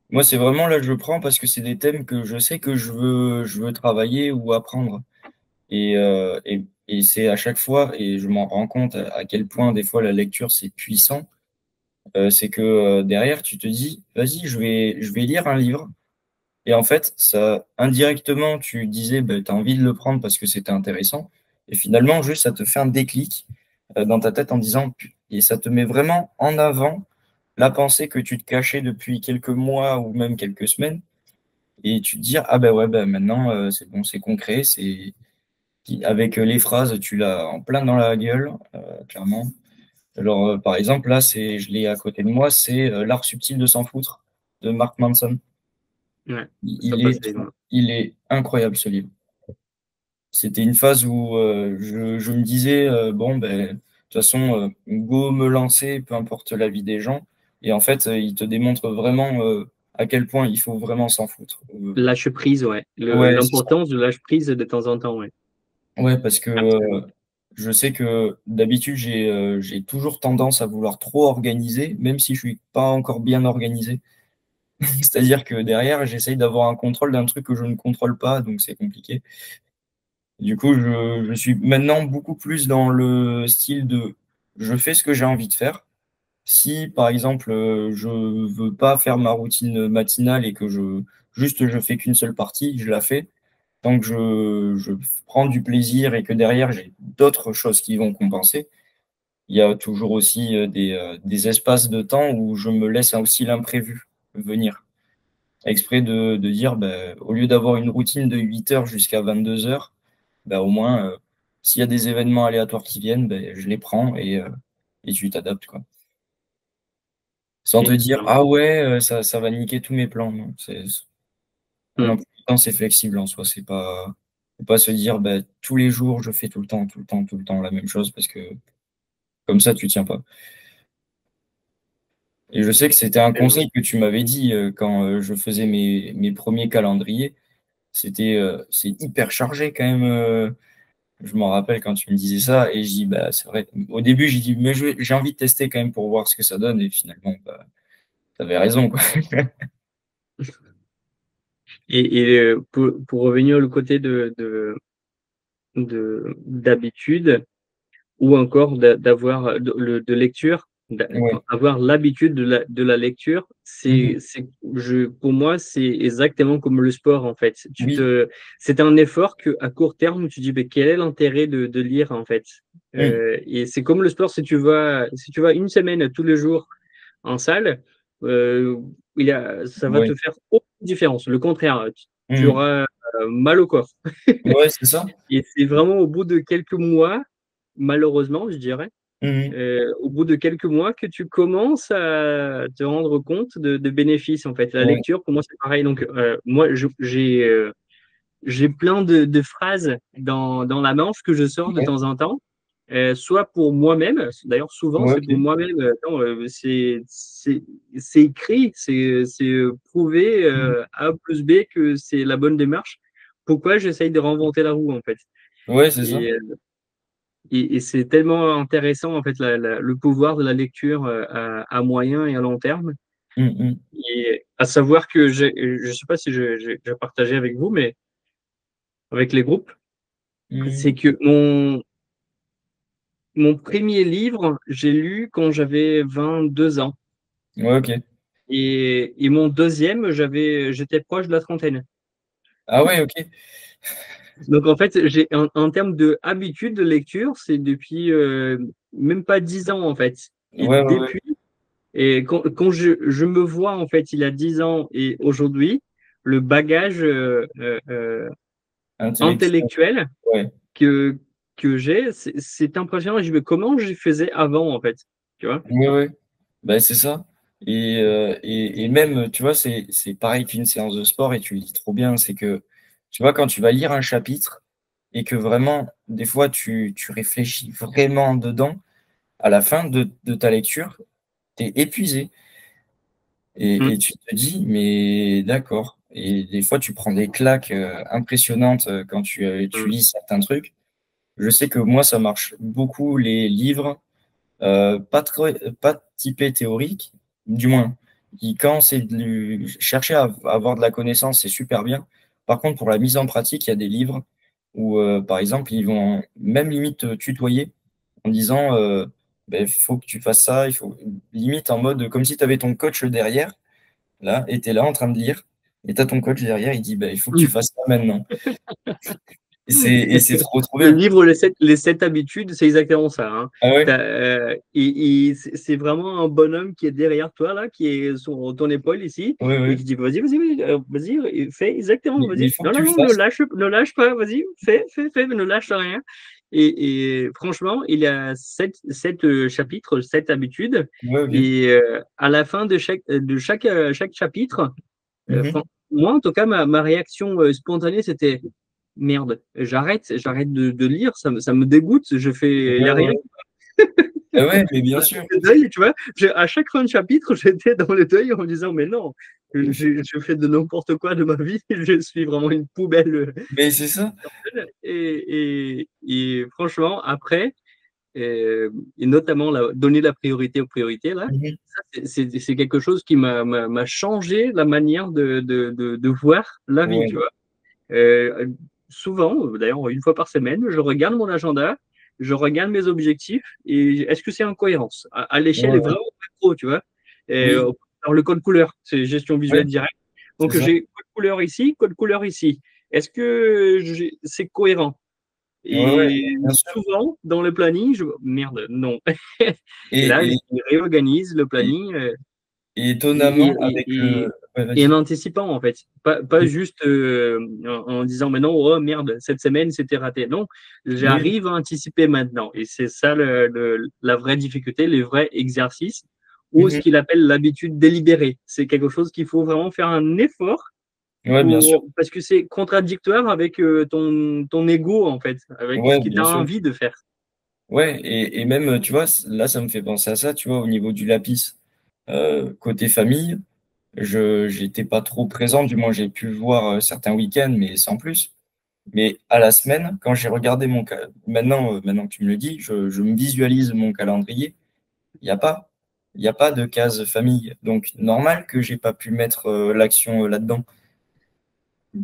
Moi, c'est vraiment là, je prends parce que c'est des thèmes que je sais que je veux travailler ou apprendre. Et c'est à chaque fois, et je m'en rends compte à quel point des fois la lecture c'est puissant, c'est que derrière tu te dis, vas-y, je vais lire un livre. Et en fait, ça, indirectement, tu disais, bah, tu as envie de le prendre parce que c'était intéressant. Et finalement, juste, ça te fait un déclic dans ta tête en disant, et ça te met vraiment en avant la pensée que tu te cachais depuis quelques mois ou même quelques semaines. Et tu te dis, ah ben ouais, ben maintenant, c'est bon, c'est concret, c'est avec les phrases, tu l'as en plein dans la gueule, clairement. Alors, par exemple, là, je l'ai à côté de moi, c'est L'art subtil de s'en foutre de Mark Manson. Ouais, ça Il est, passe. il est incroyable ce livre. C'était une phase où je me disais, bon, ben, de toute façon, go me lancer, peu importe la vie des gens. Et en fait, il te démontre vraiment à quel point il faut vraiment s'en foutre. Lâche prise, ouais. Ouais, c'est ça. L'importance de lâche prise de temps en temps, ouais. Ouais, parce que Absolument. je sais que d'habitude, j'ai toujours tendance à vouloir trop organiser, même si je suis pas encore bien organisé. C'est-à-dire que derrière, j'essaye d'avoir un contrôle d'un truc que je ne contrôle pas, donc c'est compliqué. Du coup, je suis maintenant beaucoup plus dans le style de je fais ce que j'ai envie de faire. Si, par exemple, je veux pas faire ma routine matinale et que je fais qu'une seule partie, je la fais. Tant que je prends du plaisir et que derrière, j'ai d'autres choses qui vont compenser. Il y a toujours aussi des espaces de temps où je me laisse aussi l'imprévu venir. Exprès de dire, ben, au lieu d'avoir une routine de 8 heures jusqu'à 22 heures, ben, au moins, s'il y a des événements aléatoires qui viennent, ben, je les prends et tu t'adaptes, quoi. Sans te dire, Excellent. ah ouais, ça va niquer tous mes plans. Non, un Hmm. emploi du temps, c'est flexible en soi. Faut pas se dire, ben, tous les jours, je fais tout le temps, tout le temps, tout le temps la même chose parce que comme ça, tu tiens pas. Et je sais que c'était un Excellent. conseil que tu m'avais dit quand je faisais mes premiers calendriers. C'est hyper chargé quand même. Je m'en rappelle quand tu me disais ça et je dis bah c'est vrai. Au début j'ai dit mais j'ai envie de tester quand même pour voir ce que ça donne et finalement bah t'avais raison quoi. Pour revenir au côté d'habitude, ou encore d'avoir de lecture, Ouais. avoir l'habitude de la lecture, Mhm. pour moi, c'est exactement comme le sport, en fait. Oui. C'est un effort que, à court terme, tu dis, mais quel est l'intérêt de lire, en fait? Mm. Et c'est comme le sport, si tu vas une semaine tous les jours en salle, euh, ça va Ouais. te faire aucune différence. Le contraire, tu Mm. auras mal au corps. Ouais, c'est ça. Et c'est vraiment au bout de quelques mois, malheureusement, je dirais, Mhm. au bout de quelques mois que tu commences à te rendre compte de bénéfices, en fait. La Ouais. lecture, pour moi, c'est pareil. Donc, moi, j'ai plein de phrases dans la manche que je sors de Ouais. temps en temps, soit pour moi-même, d'ailleurs, souvent, Ouais, c'est pour ok. moi-même. C'est écrit, c'est prouvé Mhm. A plus B que c'est la bonne démarche. Pourquoi j'essaye de réinventer la roue, en fait? Ouais, c'est ça. Et, et c'est tellement intéressant, en fait, le pouvoir de la lecture à moyen et à long terme. Mm, Et à savoir que je ne sais pas si j'ai partagé avec vous, mais avec les groupes, c'est mm. que mon premier livre, j'ai lu quand j'avais 22 ans. Ouais, ok. Et mon deuxième, j'étais proche de la trentaine. Ah ouais, ok. Donc, en fait, en termes de habitude de lecture, c'est depuis même pas 10 ans, en fait. Et Ouais, ouais, ouais. depuis, et quand je me vois, en fait, il y a 10 ans et aujourd'hui, le bagage Intellectuel. intellectuel Ouais. que, que j'ai, c'est impressionnant. Je me comment je faisais avant, en fait. Tu vois? Ouais, ouais. Bah, c'est ça. Et même, tu vois, c'est pareil qu'une séance de sport et tu le dis trop bien, c'est que, tu vois, quand tu vas lire un chapitre et que vraiment, des fois, tu réfléchis vraiment dedans, à la fin de ta lecture, tu es épuisé et Mm, tu te dis, mais d'accord. Et des fois, tu prends des claques impressionnantes quand tu mm, lis certains trucs. Je sais que moi, ça marche beaucoup les livres pas typé théorique, du moins. Quand c'est chercher à avoir de la connaissance, c'est super bien. Par contre, pour la mise en pratique, il y a des livres où, par exemple, ils vont même limite te tutoyer en disant il faut que tu fasses ça, il faut limite en mode comme si tu avais ton coach derrière, là, et tu es là en train de lire, et tu as ton coach derrière, il dit il faut que tu mm. fasses ça maintenant. Et c'est trop Le bien. livre les sept habitudes, c'est exactement ça. Hein. Ah ouais? C'est vraiment un bonhomme qui est derrière toi, là, qui est sur ton épaule ici, Ouais, et ouais. qui dit vas-y, fais exactement, Mais il vas-y. faut que Non, tu non, le non, fasses. ne lâche pas, vas-y, fais, mais ne lâche rien. Et franchement, il y a sept chapitres, sept habitudes, Ouais, ok. et à la fin de chaque chapitre, Mhm. moi, en tout cas, ma réaction spontanée, c'était merde, j'arrête de lire, ça me dégoûte, il y Ouais, a rien. ouais. Ah ouais, mais bien sûr. Le deuil, tu vois, à chaque fin de chapitre, j'étais dans le deuil en me disant, mais non, je fais de n'importe quoi de ma vie, je suis vraiment une poubelle. Mais c'est ça. Et franchement, après, et notamment donner la priorité aux priorités, là, Mhm. ça, c'est quelque chose qui m'a changé la manière de voir la vie, tu Ouais, vois. Euh, Souvent, d'ailleurs une fois par semaine, je regarde mon agenda, je regarde mes objectifs et est-ce que c'est en cohérence à l'échelle ouais, est ouais. vraiment pas trop, tu vois. Et, Oui, alors le code couleur, c'est gestion ouais, visuelle directe. c'est Donc ça. j'ai code couleur ici, code couleur ici. Est-ce que c'est cohérent? Ouais, ouais, Et bien sûr. souvent dans le planning, merde, non. Et là, je Et, et, réorganise le et, planning. et Et, étonnamment, et, avec et, le. Ouais, et en vas-y. anticipant, en fait. Pas juste en disant, mais non, oh merde, cette semaine, c'était raté. Non, Oui, j'arrive à anticiper maintenant. Et c'est ça la vraie difficulté, les vrais exercices, ou ce mhm. qu'il appelle l'habitude délibérée. C'est quelque chose qu'il faut vraiment faire un effort Ouais, bien sûr. parce que c'est contradictoire avec ton ego, en fait, avec ce Ouais, que tu bien as sûr. envie de faire. Ouais, et même, tu vois, là, ça me fait penser à ça, tu vois, au niveau du lapis. Côté famille, j'étais pas trop présent, du moins j'ai pu le voir certains week-ends, mais sans plus. Mais à la semaine, quand j'ai regardé maintenant que tu me le dis, je me visualise mon calendrier. Il n'y a pas. Il n'y a pas de case famille. Donc, normal que j'ai pas pu mettre l'action là-dedans.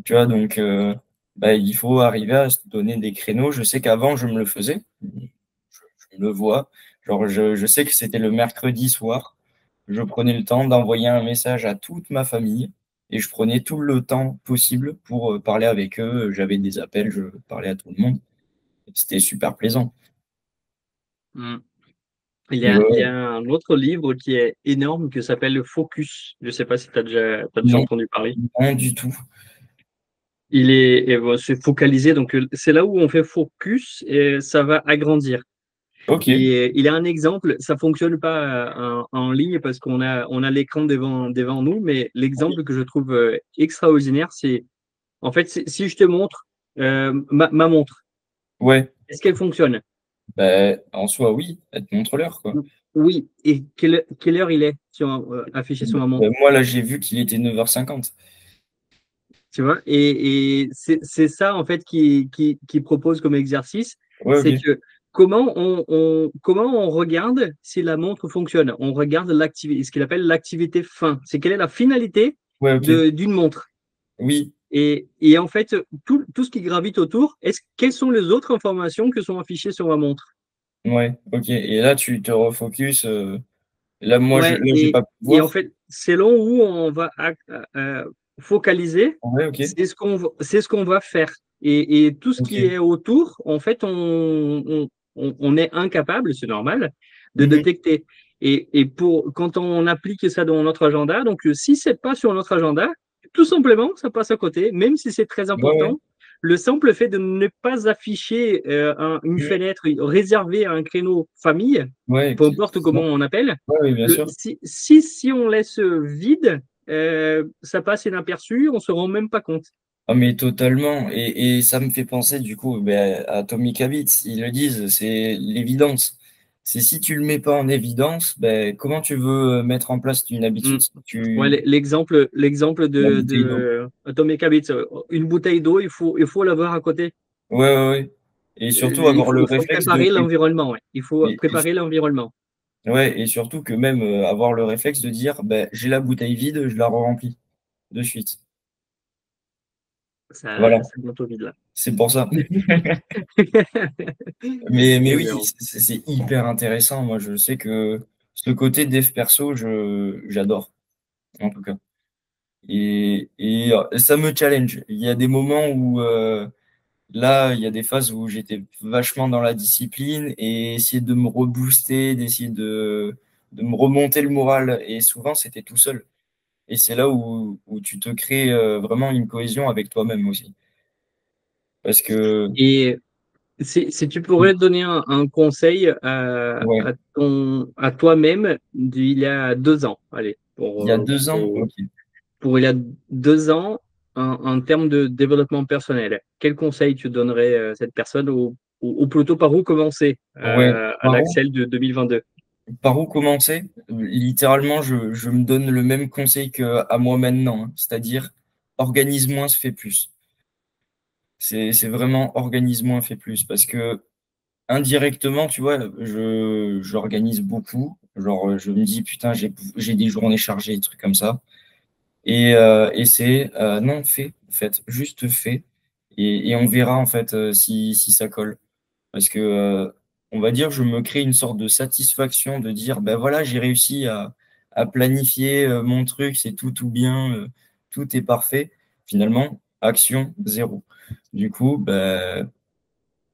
Tu vois, donc, il faut arriver à se donner des créneaux. Je sais qu'avant, je me le faisais. Je le vois. Genre, je sais que c'était le mercredi soir. Je prenais le temps d'envoyer un message à toute ma famille et je prenais tout le temps possible pour parler avec eux. J'avais des appels, je parlais à tout le monde. C'était super plaisant. Mm. Mais Il y ouais, a un autre livre qui est énorme qui s'appelle le Focus. Je ne sais pas si tu as t'as déjà non, entendu parler. non du tout. C'est focalisé, donc c'est là où on fait focus et ça va agrandir. Ok, Et il y a un exemple, ça fonctionne pas en ligne parce on a l'écran devant nous, mais l'exemple que je trouve extraordinaire, c'est en fait, si je te montre ma montre, ouais. est-ce qu'elle fonctionne? En soi, oui, être montre-l'heure, quoi. Oui. Et quelle heure il est affiché sur ma montre? Moi, là, j'ai vu qu'il était 9h50. Tu vois, et c'est ça en fait qui propose comme exercice, Ouais, c'est ok. que comment on regarde si la montre fonctionne. On regarde l'activité, ce qu'il appelle l'activité fin. C'est quelle est la finalité Ouais, ok. d'une montre. Oui, Et en fait, tout ce qui gravite autour, quelles sont les autres informations que sont affichées sur ma montre? ouais, ok. Et là, tu te refocuses. Là, moi, Ouais, j'ai pas pu et en voir. fait, selon où on va focaliser, Ouais, ok. c'est ce qu'on va faire. Et tout ce qui Ok. est autour, en fait, on est incapable, c'est normal, de Mhm. détecter. Quand on applique ça dans notre agenda, donc si c'est pas sur notre agenda, tout simplement, ça passe à côté, même si c'est très Ouais, ouais. important. le simple fait de ne pas afficher une Mm. fenêtre réservée à un créneau famille, Ouais, peu importe comment on appelle, ouais, oui, bien sûr. si on laisse vide, ça passe inaperçu, on se rend même pas compte. Ah, mais totalement. Et ça me fait penser du coup ben, à Atomic Habits. Ils le disent, c'est l'évidence. C'est si tu le mets pas en évidence, ben, comment tu veux mettre en place une Mm. habitude si Ouais, tu l'exemple la bouteille d'eau. de Atomic Habits, une bouteille d'eau, il faut l'avoir à côté. Ouais, ouais, ouais. Et surtout Il avoir faut, le il faut réflexe de préparer l'environnement. Ouais. Il faut et, préparer l'environnement. ouais, et surtout que même avoir le réflexe de dire ben, j'ai la bouteille vide, je la remplis de suite. Ça, Voilà, ça monte au vide là. c'est pour ça. Mais Eh oui, bien, c'est hyper intéressant. Moi, je sais que ce côté dev perso, j'adore, en tout cas. Et ça me challenge. Il y a des moments où, là, il y a des phases où j'étais vachement dans la discipline et essayer de me rebooster, d'essayer de me remonter le moral. Et souvent, c'était tout seul. Et c'est là où tu te crées vraiment une cohésion avec toi-même aussi. Parce que, et si tu pourrais donner un conseil ouais, à toi-même d'il y a 2 ans, allez, il y a 2 ans, ok. pour il y a 2 ans, en termes de développement personnel, quel conseil tu donnerais à cette personne ou plutôt par où commencer Ouais, à l'Axel de 2022? par où commencer? Littéralement, je me donne le même conseil qu'à moi maintenant, hein. C'est-à-dire, organise moins, se fait plus. C'est vraiment organise moins, fait plus. Parce que indirectement, tu vois, j'organise beaucoup. Genre, je me dis, putain, j'ai des journées chargées, des trucs comme ça. Et c'est, non, fais, en fait, juste fais. Et on verra, en fait, si ça colle. Parce que, on va dire, je me crée une sorte de satisfaction de dire, ben voilà, j'ai réussi à planifier mon truc, c'est tout bien, tout est parfait. Finalement, action zéro. Du coup, ben,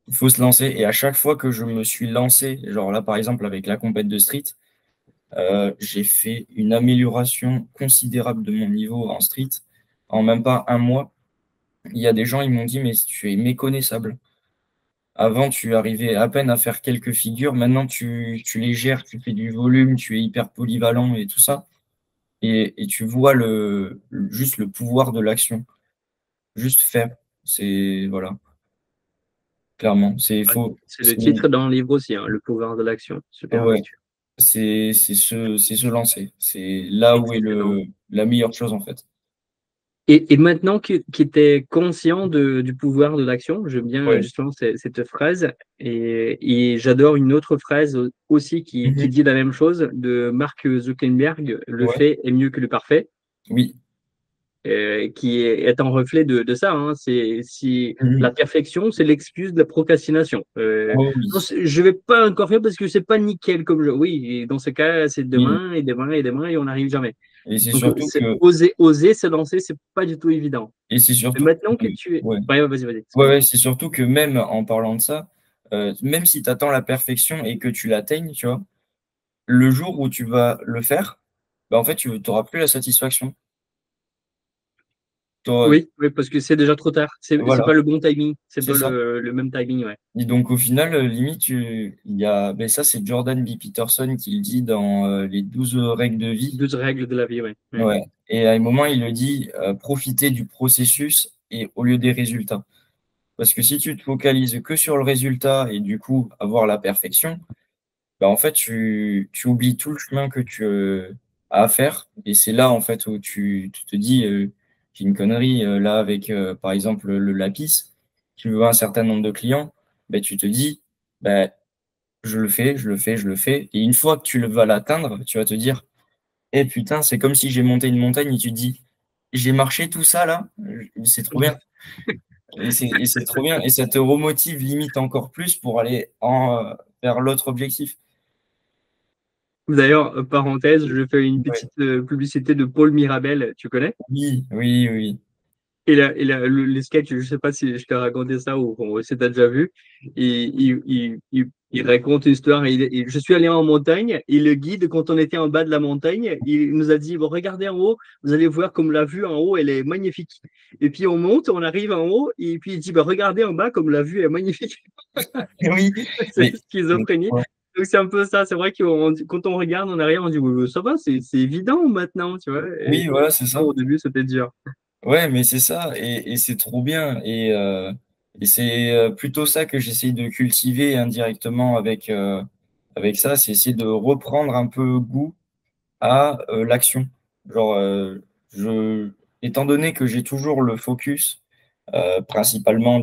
il faut se lancer. Et à chaque fois que je me suis lancé, genre là, par exemple, avec la compète de street, j'ai fait une amélioration considérable de mon niveau en street en même pas un mois. Il y a des gens, ils m'ont dit, mais tu es méconnaissable. Avant, tu arrivais à peine à faire quelques figures. Maintenant, tu les gères, tu fais du volume, tu es hyper polyvalent et tout ça. Et tu vois juste le pouvoir de l'action. Juste faire. C'est, voilà, clairement. Ouais, c'est le titre dans le livre aussi, hein, Le pouvoir de l'action. Super Ouais, lecture. c'est se lancer. C'est là où est Excellent. la meilleure chose, en fait. Et maintenant que tu es conscient du pouvoir de l'action, j'aime bien Ouais. justement cette phrase, et j'adore une autre phrase aussi qui Mhm. dit la même chose de Mark Zuckerberg, le Ouais. fait est mieux que le parfait, Oui. qui est un reflet de ça. Hein. C'est si la Mhm. perfection, c'est l'excuse de la procrastination. Oh Non, oui. je vais pas encore faire parce que c'est pas nickel comme jeu. Oui, et dans ce cas, c'est Oui. demain et demain et demain et on n'arrive jamais. Et c'est Donc, surtout que, oser se lancer, c'est pas du tout évident. et c'est Mais surtout maintenant que, que tu es. ouais. Ouais, ouais, vas-y, vas-y, Ouais, excuse-moi. ouais, c'est surtout que même en parlant de ça, même si tu attends la perfection et que tu l'atteignes, tu vois, le jour où tu vas le faire, bah, en fait, tu n'auras plus la satisfaction. Oui, oui, parce que c'est déjà trop tard. C'est Voilà, pas le bon timing. C'est c'est pas ça. le même timing, ouais. Et donc, au final, limite, il y a, ben ça, c'est Jordan B. Peterson qui le dit dans les 12 règles de vie. 12 règles de la vie, ouais. Ouais. Ouais. Et à un moment, il le dit, profiter du processus et au lieu des résultats. Parce que si tu te focalises que sur le résultat et du coup, avoir la perfection, bah, en fait, tu oublies tout le chemin que tu as à faire. Et c'est là, en fait, où tu te dis, j'ai une connerie, là, avec, par exemple, le lapis, tu veux un certain nombre de clients, bah, tu te dis, bah, je le fais, je le fais, je le fais. Et une fois que tu vas l'atteindre, tu vas te dire, eh putain, c'est comme si j'ai monté une montagne et tu te dis, j'ai marché tout ça, là, c'est trop bien. Et c'est trop bien. Et ça te remotive limite encore plus pour aller vers l'autre objectif. D'ailleurs, parenthèse, je fais une Ouais. petite publicité de Paul Mirabel, tu connais? Oui, oui, oui. Les sketchs, je sais pas si je t'ai raconté ça ou si t'as déjà vu. Il raconte une histoire. Je suis allé en montagne et le guide, quand on était en bas de la montagne, il nous a dit, bon, regardez en haut, vous allez voir comme la vue en haut, elle est magnifique. Et puis on monte, on arrive en haut et puis il dit, bah, regardez en bas comme la vue est magnifique. Oui, C'est mais schizophrénie. ouais. Donc c'est un peu ça. C'est vrai que quand on regarde en arrière, on dit, oui, oui, ça va, c'est évident maintenant, tu vois. Et Oui, voilà, c'est ça. au début, c'était dur. Ouais, mais c'est ça, et c'est trop bien. Et c'est plutôt ça que j'essaye de cultiver indirectement avec ça, c'est essayer de reprendre un peu goût à l'action. Genre, étant donné que j'ai toujours le focus, principalement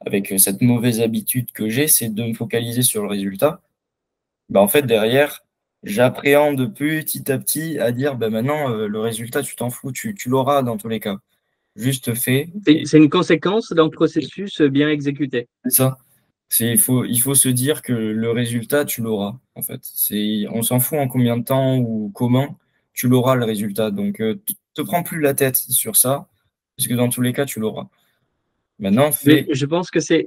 avec cette mauvaise habitude que j'ai, c'est de me focaliser sur le résultat. Bah, en fait, derrière, j'appréhende petit à petit à dire, bah, maintenant, le résultat, tu t'en fous, tu l'auras dans tous les cas. Juste fait, et C'est une conséquence d'un processus bien exécuté. c'est ça. Il faut se dire que le résultat, tu l'auras, en fait. On s'en fout en combien de temps ou comment, tu l'auras le résultat. Donc, te prends plus la tête sur ça, parce que dans tous les cas, tu l'auras. Maintenant, Mais fais. je pense que c'est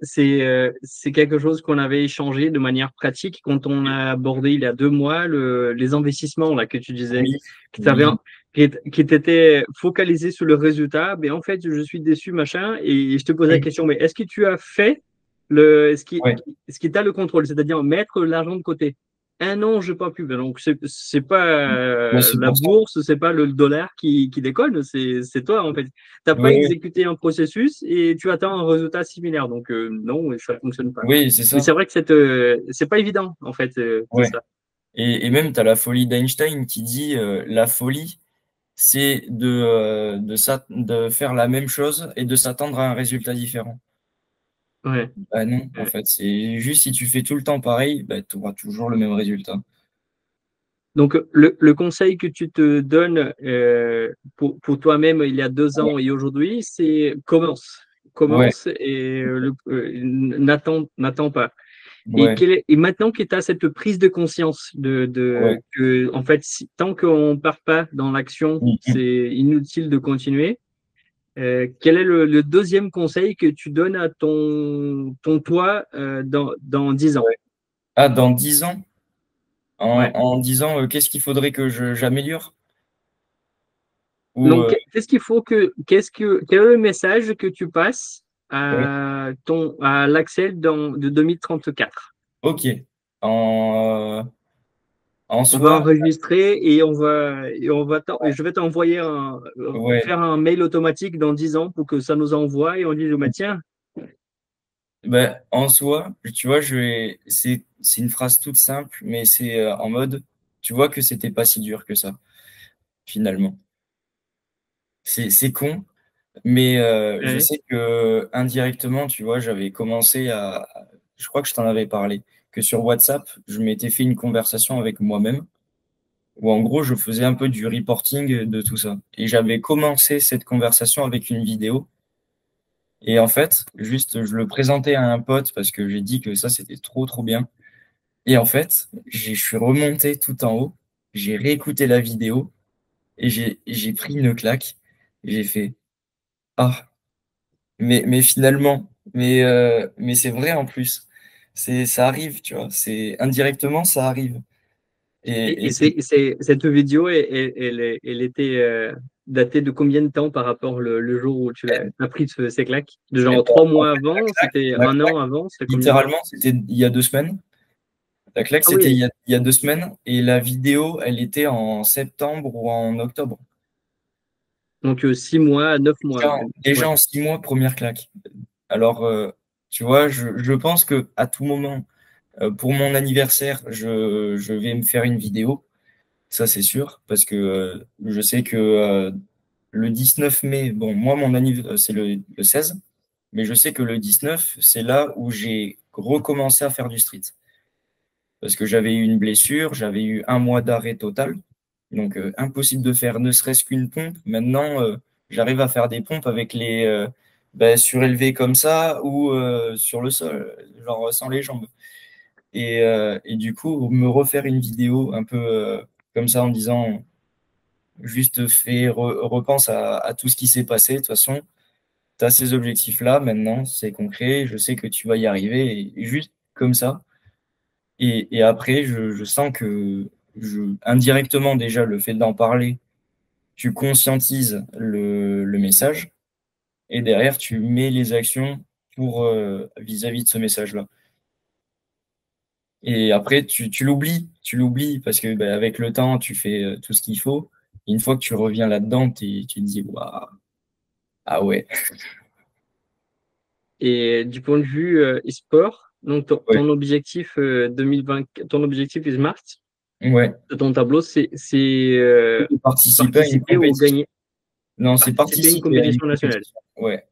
quelque chose qu'on avait échangé de manière pratique quand on a abordé il y a 2 mois les investissements là que tu disais, Oui, qui t'avait oui, qui t'étais focalisé sur le résultat. Mais en fait, je suis déçu machin et je te posais la oui, question. Mais est-ce que tu as fait ouais, est-ce qu'il t'a le contrôle, c'est-à-dire mettre l'argent de côté? Un an, je n'ai pas pu. Ben donc c'est pas ouais, c'est la pour ça. bourse, c'est pas le dollar qui déconne, c'est toi en fait. T'as pas Oui, oui, exécuté un processus et tu attends un résultat similaire. Donc non, ça fonctionne pas. oui, c'est Mais ça. c'est vrai que c'est pas évident en fait, c'est Ouais. ça. Et même, tu as la folie d'Einstein qui dit la folie, c'est de faire la même chose et de s'attendre à un résultat différent. Ouais. Bah non, en Ouais. fait, c'est juste si tu fais tout le temps pareil, bah, tu auras toujours le même résultat. Donc le conseil que tu te donnes pour toi-même il y a 2 ans et aujourd'hui, c'est commence, Ouais, commence et n'attends pas. ouais, Et maintenant que tu as cette prise de conscience ouais. que, en fait, tant qu'on ne part pas dans l'action, Mm, mm, c'est inutile de continuer. Quel est le deuxième conseil que tu donnes à ton toi dans 10 ans? ouais. Ah, dans 10 ans, Ouais. en 10 ans, qu'est-ce qu'il faudrait que j'améliore? Ou, Donc, qu'est-ce qu'il faut quel est le message que tu passes ouais, à l'Axel de 2034? ok. En, en On va soi, enregistrer et je vais t'envoyer ouais. faire un mail automatique dans 10 ans pour que ça nous envoie et on dise, bah, tiens, Ben, en soi, tu vois, c'est une phrase toute simple, mais c'est en mode, tu vois que c'était pas si dur que ça, finalement. C'est con, mais je ouais, sais que indirectement, tu vois, j'avais commencé je crois que je t'en avais parlé, que sur WhatsApp, je m'étais fait une conversation avec moi-même, où en gros, je faisais un peu du reporting de tout ça. Et j'avais commencé cette conversation avec une vidéo. Et en fait, juste, je le présentais à un pote parce que j'ai dit que ça, c'était trop, trop bien. Et en fait, je suis remonté tout en haut, j'ai réécouté la vidéo et j'ai pris une claque. J'ai fait, ah, mais finalement, mais c'est vrai en plus. Ça arrive, tu vois. Indirectement, ça arrive. Et c'est cette vidéo, elle était datée de combien de temps par rapport le jour où tu as pris ces claques? De eh genre ben, trois en mois fait, avant, c'était la un an claque, avant, c'était combien de temps? littéralement, c'était il y a 2 semaines. La claque, Ah c'était oui, il y a 2 semaines. Et la vidéo, elle était en septembre ou en octobre. donc 6 mois, 9 mois. Déjà Ouais. en 6 mois, première claque. Alors, tu vois, je pense que à tout moment, pour mon anniversaire, je vais me faire une vidéo, ça c'est sûr, parce que je sais que le 19 mai, bon, moi mon anniversaire c'est le 16, mais je sais que le 19, c'est là où j'ai recommencé à faire du street. Parce que j'avais eu une blessure, j'avais eu un mois d'arrêt total, donc impossible de faire ne serait-ce qu'une pompe. Maintenant, j'arrive à faire des pompes avec surélevés comme ça ou sur le sol, genre sans les jambes. Et du coup, me refaire une vidéo un peu comme ça en disant juste repense à tout ce qui s'est passé. De toute façon, tu as ces objectifs-là maintenant, c'est concret, je sais que tu vas y arriver. Et juste comme ça, Et après, je sens que indirectement déjà, le fait d'en parler, tu conscientises le message et derrière, tu mets les actions pour vis-à-vis de ce message-là. Et après, tu l'oublies parce que bah, avec le temps, tu fais tout ce qu'il faut. Et une fois que tu reviens là-dedans, tu te dis, waouh, ah ouais, Et du point de vue e-sport, donc ouais, ton objectif 2020, ton objectif est Smart, ouais. ton tableau, c'est Participer à une participer ou compétition. gagner, Non, c'est participer à une participer à une compétition nationale. compétition. Ouais.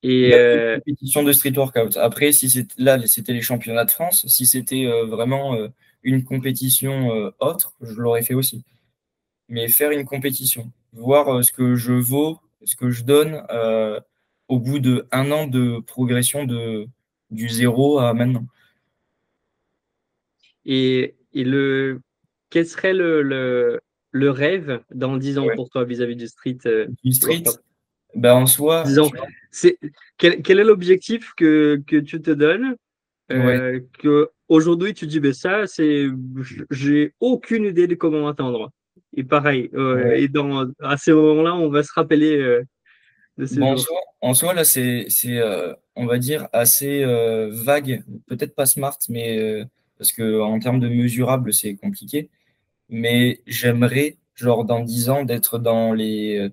Et Même une compétition de street workout. Après, si c'était là, c'était les championnats de France. Si c'était vraiment une compétition autre, je l'aurais fait aussi. Mais faire une compétition, voir ce que je vaux, ce que je donne au bout de 1 an de progression du zéro à maintenant. quel serait le rêve dans 10 ans Ouais. pour toi vis-à-vis du street Du street, workout? ben en soi, 10 ans. tu vois, Quel est l'objectif que tu te donnes, ouais, que aujourd'hui tu dis, ben ça, j'ai aucune idée de comment atteindre. Et pareil, ouais. à ces moments-là, on va se rappeler de ces Bon, jours. en soi là, on va dire, assez vague. Peut-être pas smart, mais parce que en termes de mesurable, c'est compliqué. Mais j'aimerais, genre, dans 10 ans, d'être dans les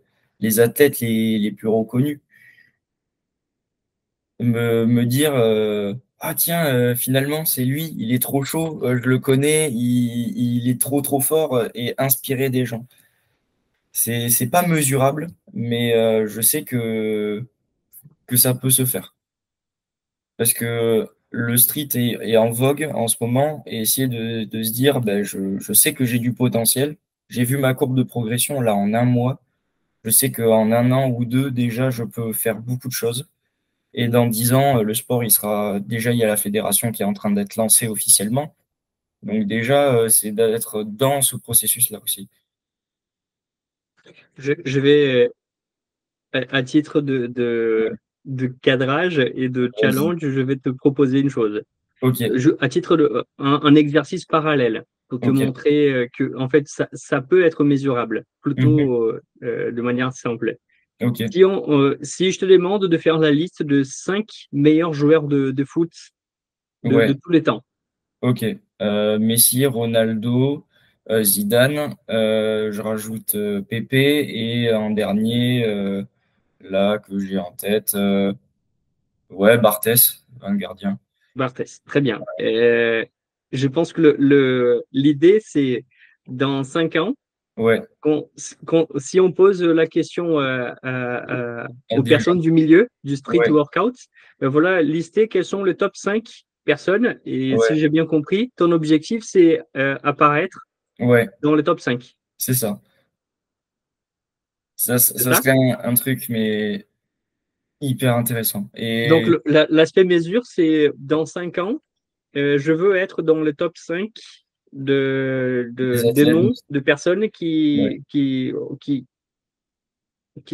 athlètes les plus reconnus. Me dire, ah tiens, finalement, c'est lui, il est trop chaud, je le connais, il est trop, trop fort et inspirer des gens. C'est pas mesurable, mais je sais que ça peut se faire. Parce que le street est en vogue en ce moment et essayer de se dire, ben, je sais que j'ai du potentiel. J'ai vu ma courbe de progression là en 1 mois. Je sais qu'en 1 an ou deux, déjà, je peux faire beaucoup de choses. Et dans 10 ans, le sport, il sera déjà, il y a la fédération qui est en train d'être lancée officiellement. Donc déjà, c'est d'être dans ce processus-là aussi. Je vais, à titre Ouais, de cadrage et de vas-y. challenge, je vais te proposer une chose. Ok, À titre un exercice parallèle pour te ok. montrer que en fait ça peut être mesurable Mhm. plutôt de manière simple. Ok, Si je te demande de faire la liste de 5 meilleurs joueurs de foot de ouais, tous les temps, ok. Messi, Ronaldo, Zidane, je rajoute Pepe et en dernier, là, que j'ai en tête, ouais, Barthez, un gardien. Barthez, très bien. Je pense que l'idée c'est dans 5 ans Ouais, si on pose la question à aux des gens. personnes du milieu du street Ouais, workout, ben voilà, lister quels sont les top 5 personnes. Et si ouais, j'ai bien compris, ton objectif, c'est apparaître ouais, dans les top 5. c'est ça. C'est Ça ça? serait un truc, mais hyper intéressant. Donc, Et l'aspect mesure, c'est dans 5 ans, je veux être dans le top 5 des des athlètes, noms de personnes ouais. qui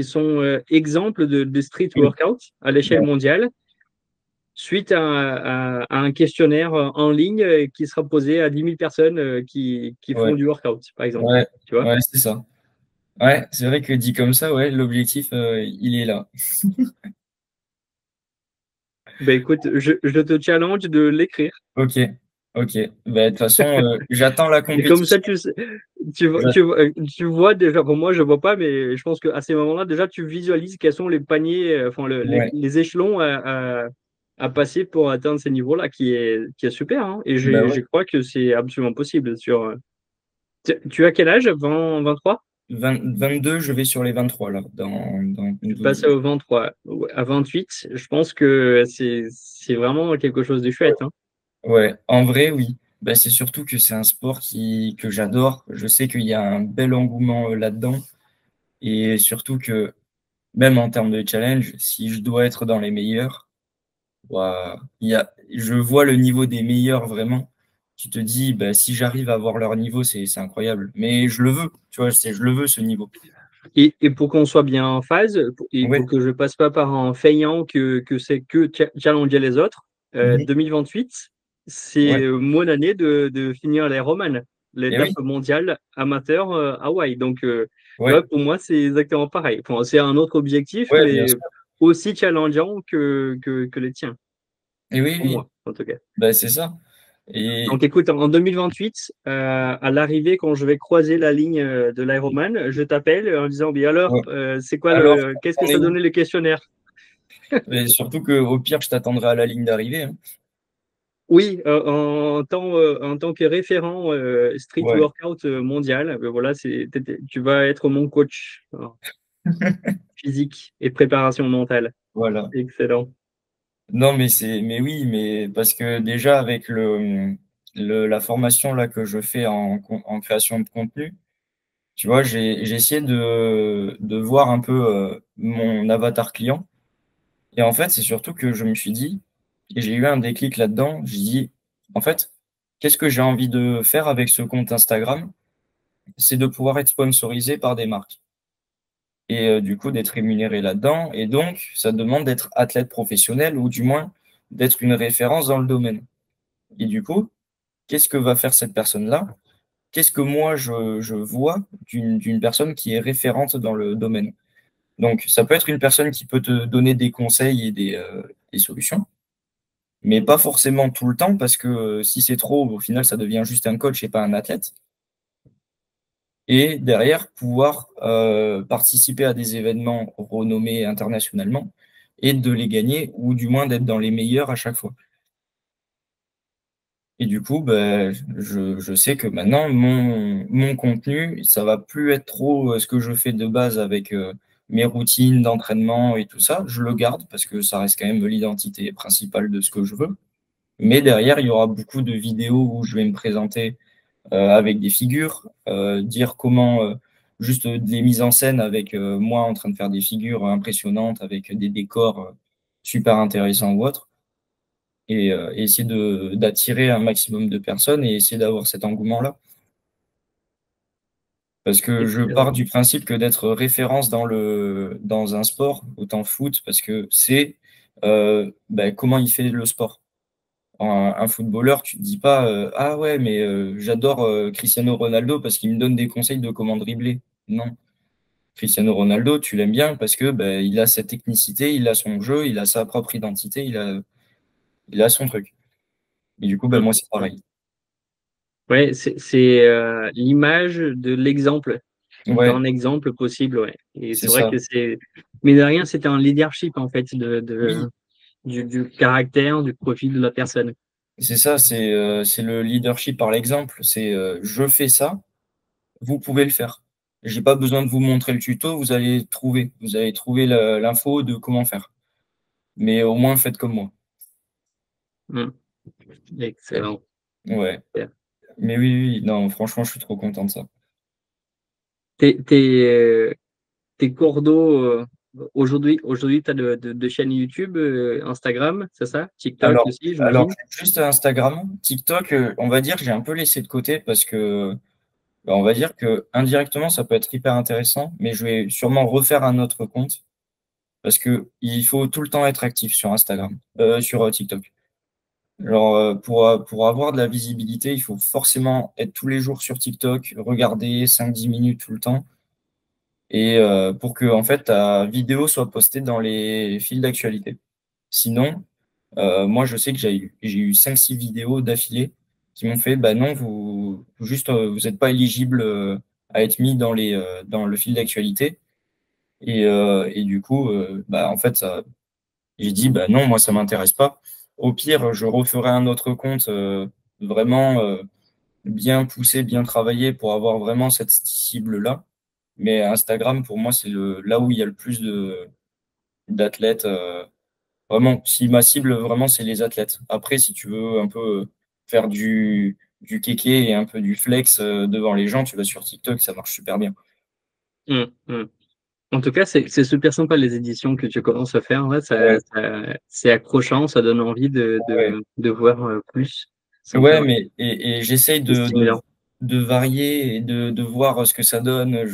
sont exemples de street Oui, workout à l'échelle ouais, mondiale suite à un questionnaire en ligne qui sera posé à 10 000 personnes qui ouais, font du workout, par exemple. ouais, Tu vois? ouais, c'est ça. Ouais, c'est vrai que dit comme ça, ouais, l'objectif, il est là. Ben écoute, je te challenge de l'écrire. Ok, ok. Bah, de toute façon, j'attends la Et comme ça, compétition. tu J'a- vois, tu vois déjà, pour moi, je vois pas, mais je pense qu'à ces moments-là, déjà, tu visualises quels sont les paniers, enfin, Ouais, les échelons à passer pour atteindre ces niveaux-là, qui est super, hein. Et bah ouais. je crois que c'est absolument possible tu as quel âge? 23. 22, je vais sur les 23 là, dans une Tu douzaine passes de au 23, ouais, à 28. Je pense que c'est vraiment quelque chose de jours. chouette, hein. Ouais, en vrai, oui. Bah, c'est surtout que c'est un sport que j'adore. Je sais qu'il y a un bel engouement là-dedans. Et surtout que, même en termes de challenge, si je dois être dans les meilleurs, ouah, je vois le niveau des meilleurs vraiment. Tu te dis, bah, si j'arrive à avoir leur niveau, c'est incroyable. Mais je le veux, tu vois, je le veux ce niveau. Et pour qu'on soit bien en phase, et Ouais. pour que je passe pas par un feignant que c'est que challenger les autres, Mhm. 2028, c'est Ouais. mon année de finir l'Ironman, Et l'étape oui, mondiale amateur Hawaï. Donc, tu vois, ouais. pour moi, c'est exactement pareil. Enfin, c'est un autre objectif, Ouais, bien mais sûr. aussi challengeant que les tiens, Et oui, pour oui. moi, en tout cas. Bah, c'est ça. Et Donc, écoute, en 2028, à l'arrivée, quand je vais croiser la ligne de l'Ironman, je t'appelle en disant, bien alors, ouais. c'est quoi Alors, qu'est-ce que on est ça où? donnait le questionnaire? Mais surtout qu'au pire, je t'attendrai à la ligne d'arrivée, hein. Oui, en tant que référent street Ouais, workout mondial, voilà, tu vas être mon coach physique et préparation mentale. voilà. Excellent. Non, mais oui, mais parce que déjà avec la formation là que je fais en création de contenu, tu vois, j'ai essayé de voir un peu mon avatar client. Et en fait, c'est surtout que je me suis dit, et j'ai eu un déclic là-dedans, j'ai dit, en fait, qu'est-ce que j'ai envie de faire avec ce compte Instagram? C'est de pouvoir être sponsorisé par des marques. Et du coup, d'être rémunéré là-dedans. Et donc, ça demande d'être athlète professionnel ou du moins d'être une référence dans le domaine. Et du coup, qu'est-ce que va faire cette personne-là? Qu'est-ce que moi, je vois d'une personne qui est référente dans le domaine? Donc, ça peut être une personne qui peut te donner des conseils et des solutions, mais pas forcément tout le temps, parce que si c'est trop, au final, ça devient juste un coach et pas un athlète. Et derrière, pouvoir participer à des événements renommés internationalement et de les gagner, ou du moins d'être dans les meilleurs à chaque fois. Et du coup, ben, je sais que maintenant, mon contenu, ça va plus être trop ce que je fais de base avec mes routines d'entraînement et tout ça. Je le garde parce que ça reste quand même l'identité principale de ce que je veux. Mais derrière, il y aura beaucoup de vidéos où je vais me présenter avec des figures, dire comment, juste des mises en scène avec moi en train de faire des figures impressionnantes avec des décors super intéressants ou autres et essayer d'attirer un maximum de personnes et essayer d'avoir cet engouement-là. Parce que je pars Excellent. du principe que d'être référence dans un sport, autant foot, parce que c'est ben, comment il fait le sport. Un footballeur, tu te dis pas ah ouais, mais j'adore Cristiano Ronaldo parce qu'il me donne des conseils de comment dribbler. Non. Cristiano Ronaldo, tu l'aimes bien parce que ben, il a cette technicité, il a son jeu, il a sa propre identité, il a son truc. Et du coup, ben, Mm, moi, c'est mm. pareil. Ouais, c'est l'image de l'exemple, Ouais, d'un exemple possible, ouais. Et c'est c'est vrai ça. que mais de rien, c'est un leadership en fait Oui, du caractère, du profil de la personne. c'est ça, c'est le leadership par l'exemple. C'est je fais ça, vous pouvez le faire. J'ai pas besoin de vous montrer le tuto, vous allez trouver l'info de comment faire. Mais au moins faites comme moi. Mm. Excellent. Ouais. Super. Mais oui, oui, non, franchement, je suis trop content de ça. Tes, tes, euh, tes cours d'eau, aujourd'hui, tu as de chaînes YouTube, Instagram, c'est ça? TikTok aussi, Alors, j'imagine? juste Instagram, TikTok, on va dire, j'ai un peu laissé de côté parce que, bah, on va dire que indirectement, ça peut être hyper intéressant, mais je vais sûrement refaire un autre compte parce que il faut tout le temps être actif sur Instagram, sur TikTok. Alors, pour avoir de la visibilité, il faut forcément être tous les jours sur TikTok, regarder 5-10 minutes tout le temps, et pour que en fait ta vidéo soit postée dans les fils d'actualité. Sinon, moi je sais que j'ai eu 5-6 vidéos d'affilée qui m'ont fait bah non, vous n'êtes pas éligible à être mis dans le fil d'actualité. Et du coup, bah en fait ça, j'ai dit bah non, moi ça m'intéresse pas. Au pire, je referai un autre compte vraiment bien poussé, bien travaillé pour avoir vraiment cette cible-là. Mais Instagram, pour moi, c'est là où il y a le plus d'athlètes. Vraiment, si ma cible, vraiment, c'est les athlètes. Après, si tu veux un peu faire du kéké et un peu du flex devant les gens, tu vas sur TikTok, ça marche super bien. Mm, mm. En tout cas, c'est super sympa les éditions que tu commences à faire. Là, Ouais, c'est accrochant, ça donne envie ouais. de voir plus. Ouais, Sympa, mais et j'essaye c'est stimulant. de varier et de voir ce que ça donne.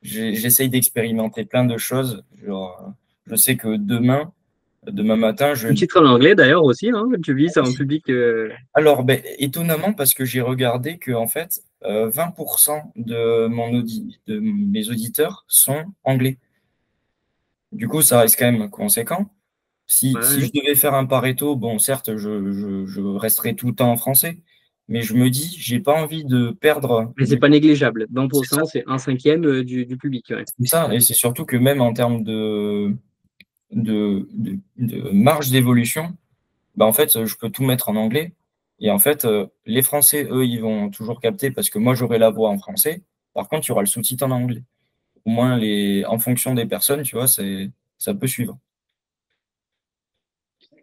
J'essaye d'expérimenter plein de choses. Genre, je sais que demain, Demain matin, je... Sous-titres en anglais d'ailleurs aussi, hein, tu vises un public. Alors, ben, étonnamment, parce que j'ai regardé que en fait, 20% de mes auditeurs sont anglais. Du coup, ça reste quand même conséquent. Si je Ouais. devais faire un Pareto, bon, certes, je resterai tout le temps en français, mais je me dis, j'ai pas envie de perdre Mais c'est du... pas négligeable. C'est ça, 20%, c'est un cinquième du public. Ouais. c'est ça. Et c'est surtout que même en termes de marge d'évolution, bah, en fait, je peux tout mettre en anglais. Et en fait, les Français, eux, ils vont toujours capter parce que moi, j'aurai la voix en français. Par contre, il y aura le sous-titre en anglais. Au moins, en fonction des personnes, tu vois, ça peut suivre.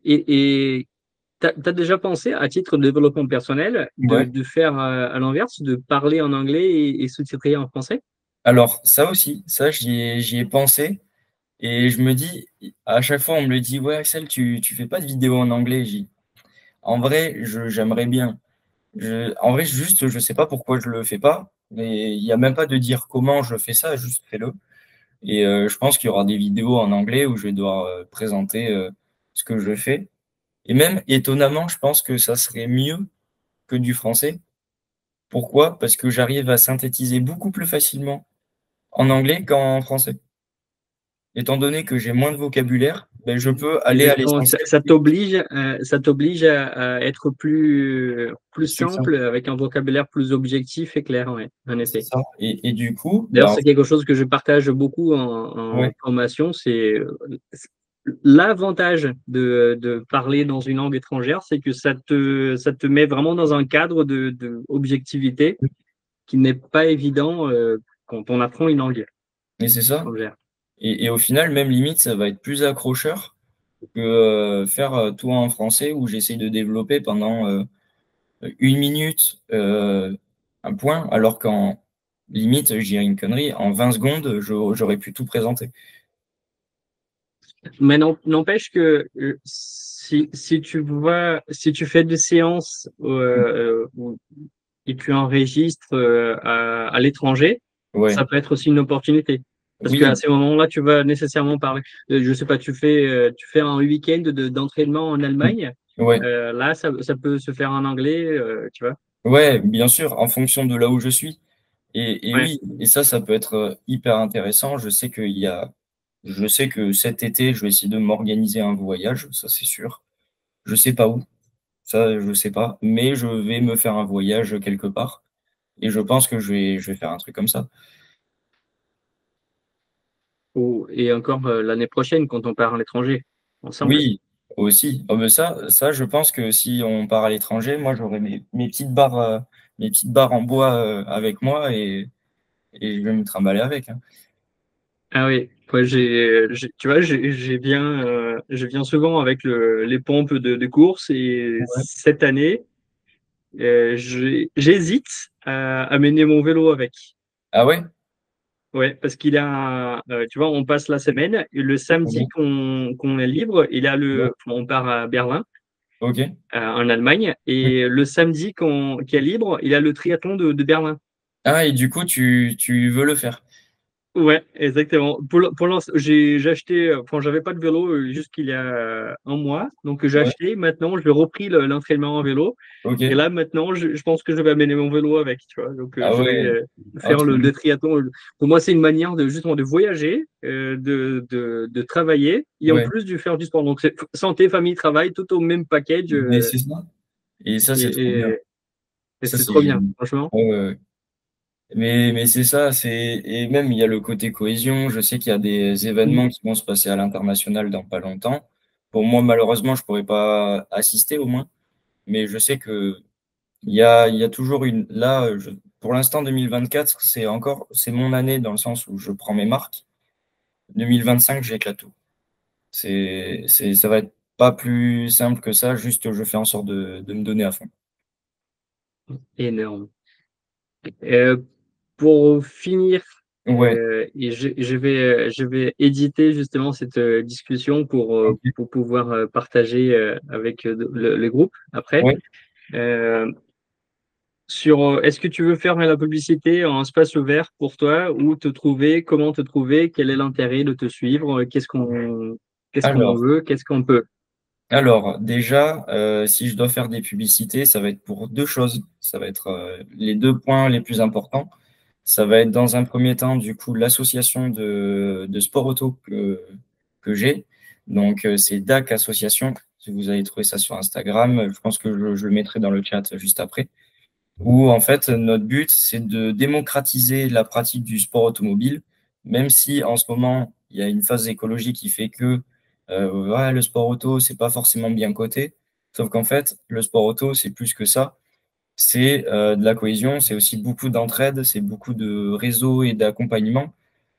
Et t'as déjà pensé, à titre de développement personnel, Ouais. de faire à l'inverse, de parler en anglais et sous-titrer en français? Alors, ça aussi, ça, j'y ai pensé. Et je me dis, à chaque fois, on me le dit, ouais, Axel, tu fais pas de vidéo en anglais. En vrai, j'aimerais bien. En vrai, juste, je sais pas pourquoi je le fais pas. Mais il n'y a même pas de dire comment je fais ça, juste fais-le. Et je pense qu'il y aura des vidéos en anglais où je vais devoir présenter ce que je fais. Et même, étonnamment, je pense que ça serait mieux que du français. Pourquoi? Parce que j'arrive à synthétiser beaucoup plus facilement en anglais qu'en français. Étant donné que j'ai moins de vocabulaire, ben, je peux aller à Exactement. l'essentiel Ça t'oblige à être plus succinct. simple, avec un vocabulaire plus objectif et clair, ouais, en C'est effet. ça. Et du coup, D'ailleurs, ben, c'est quelque chose que je partage beaucoup en ouais, formation, c'est l'avantage de parler dans une langue étrangère, c'est que ça te met vraiment dans un cadre de objectivité qui n'est pas évident quand on apprend une langue et c'est ça. étrangère. Et au final, même limite, ça va être plus accrocheur que faire tout en français où j'essaye de développer pendant 1 minute un point, alors qu'en limite, je dirais une connerie, en 20 secondes, j'aurais pu tout présenter. Mais n'empêche que si tu fais des séances et tu enregistres à l'étranger, Ouais, ça peut être aussi une opportunité. Parce qu'à oui, ces moments-là, tu vas nécessairement parler. Je sais pas, tu fais un week-end d'entraînement en Allemagne. ouais, Là, ça peut se faire en anglais, tu vois. ouais, bien sûr, en fonction de là où je suis. Et Ouais. oui, et ça peut être hyper intéressant. Je sais que cet été, je vais essayer de m'organiser un voyage, ça c'est sûr. Je sais pas où, ça je sais pas, mais je vais me faire un voyage quelque part. Et je pense que je vais faire un truc comme ça. Et encore l'année prochaine, quand on part à l'étranger, ensemble. Oui, aussi. Oh, mais ça, je pense que si on part à l'étranger, moi j'aurai mes petites barres en bois avec moi et je vais me trimballer avec, hein. Ah oui, ouais, tu vois, je viens souvent avec les pompes de course et Ouais. cette année, j'hésite à mener mon vélo avec. Ah ouais? Ouais, parce tu vois, on passe la semaine et le samedi Ok. qu'on est libre, Ouais. on part à Berlin, Ok. en Allemagne, et le samedi qui est libre, il a le triathlon de Berlin. Ah, et du coup, tu veux le faire. Ouais, exactement. Pour l'instant, j'ai acheté, enfin, j'avais pas de vélo jusqu'il y a un mois, donc j'ai Ouais. acheté. Maintenant, j'ai repris l'entraînement en vélo, et Ok. là, maintenant, je pense que je vais amener mon vélo avec, tu vois. Donc, Ah je vais ouais. Ah, faire trop bien. le triathlon. Pour moi, c'est une manière de justement de voyager, de travailler, et en Ouais. plus de faire du sport. Donc, c'est santé, famille, travail, tout au même package, Mais c'est ça. Et ça, et, c'est trop bien. et, et Ça, c'est c'est trop bien, génial. franchement. Ouais, ouais, ouais. Mais c'est ça, et même il y a le côté cohésion. Je sais qu'il y a des Mm. événements qui vont se passer à l'international dans pas longtemps. Pour moi, malheureusement, je pourrais pas assister au moins, mais je sais que il y a toujours pour l'instant, 2024, c'est mon année dans le sens où je prends mes marques. 2025, j'éclate tout. Ça va être pas plus simple que ça, juste je fais en sorte de me donner à fond. Énorme. Euh, pour finir, Ouais, et je vais éditer justement cette discussion ok, pour pouvoir partager avec le groupe après. ouais. Euh, est-ce que tu veux faire la publicité en espace ouvert pour toi, où te trouver, comment te trouver, quel est l'intérêt de te suivre, qu'est-ce qu'on Qu'est-ce qu'on Alors, veut? Qu'est-ce qu'on peut? alors déjà, si je dois faire des publicités, ça va être pour deux choses. Ça va être les deux points les plus importants. Ça va être dans un premier temps, du coup, l'association de sport auto que j'ai. Donc, c'est DAC Association. Si vous avez trouvé ça sur Instagram, je pense que je le mettrai dans le chat juste après. Où, en fait, notre but, c'est de démocratiser la pratique du sport automobile, même si en ce moment, il y a une phase écologique qui fait que ouais, le sport auto, c'est pas forcément bien coté. Sauf qu'en fait, le sport auto, c'est plus que ça, c'est de la cohésion, c'est aussi beaucoup d'entraide, c'est beaucoup de réseau et d'accompagnement,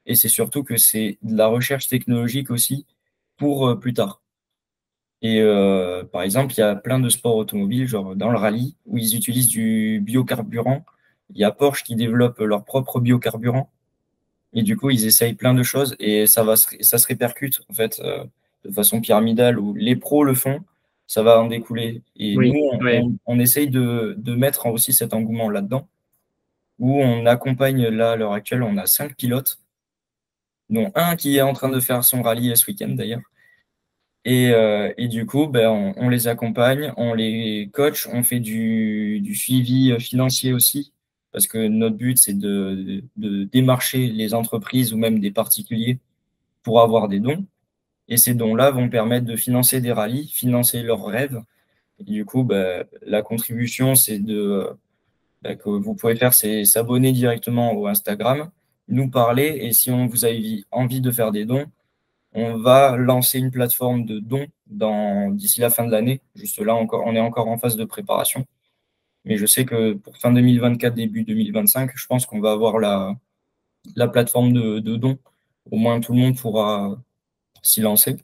et c'est surtout que c'est de la recherche technologique aussi pour plus tard. Et par exemple, il y a plein de sports automobiles, genre dans le rallye, où ils utilisent du biocarburant. Il y a Porsche qui développe leur propre biocarburant, et du coup, ils essayent plein de choses, et ça se répercute en fait de façon pyramidale, où les pros le font, ça va en découler. Et nous, Oui, oui, on essaye de mettre aussi cet engouement là-dedans où on accompagne, là, à l'heure actuelle, on a 5 pilotes, dont un qui est en train de faire son rallye ce week-end d'ailleurs. Et du coup, ben, on les accompagne, on les coach, on fait du suivi financier aussi, parce que notre but, c'est de démarcher les entreprises ou même des particuliers pour avoir des dons. Et ces dons-là vont permettre de financer des rallyes, financer leurs rêves. Et du coup, ben, la contribution, c'est que vous pouvez faire, c'est s'abonner directement au Instagram, nous parler, et si on vous a envie de faire des dons, on va lancer une plateforme de dons d'ici la fin de l'année. Juste là, encore, on est encore en phase de préparation. Mais je sais que pour fin 2024, début 2025, je pense qu'on va avoir la plateforme de dons. Au moins, tout le monde pourra s'y lancer.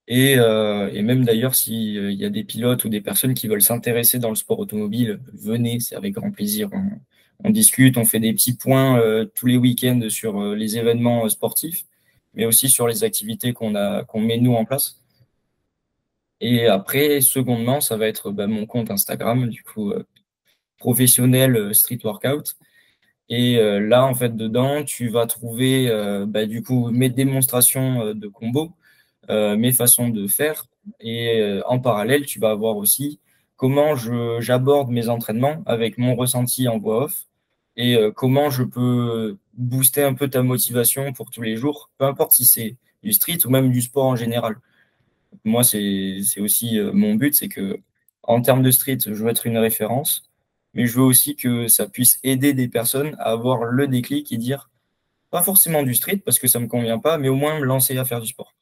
Et même d'ailleurs, s'il y a des pilotes ou des personnes qui veulent s'intéresser dans le sport automobile, venez, c'est avec grand plaisir. On discute, on fait des petits points tous les week-ends sur les événements sportifs, mais aussi sur les activités qu'on met nous en place. Et après, secondement, ça va être bah, mon compte Instagram, du coup, professionnel Street Workout. Et là, en fait, dedans, tu vas trouver bah, du coup mes démonstrations de combos, mes façons de faire. Et en parallèle, tu vas avoir aussi comment j'aborde mes entraînements avec mon ressenti en voix off et comment je peux booster un peu ta motivation pour tous les jours, peu importe si c'est du street ou même du sport en général. Moi, c'est aussi mon but, c'est que en termes de street, je veux être une référence, mais je veux aussi que ça puisse aider des personnes à avoir le déclic et dire, pas forcément du street parce que ça me convient pas, mais au moins me lancer à faire du sport.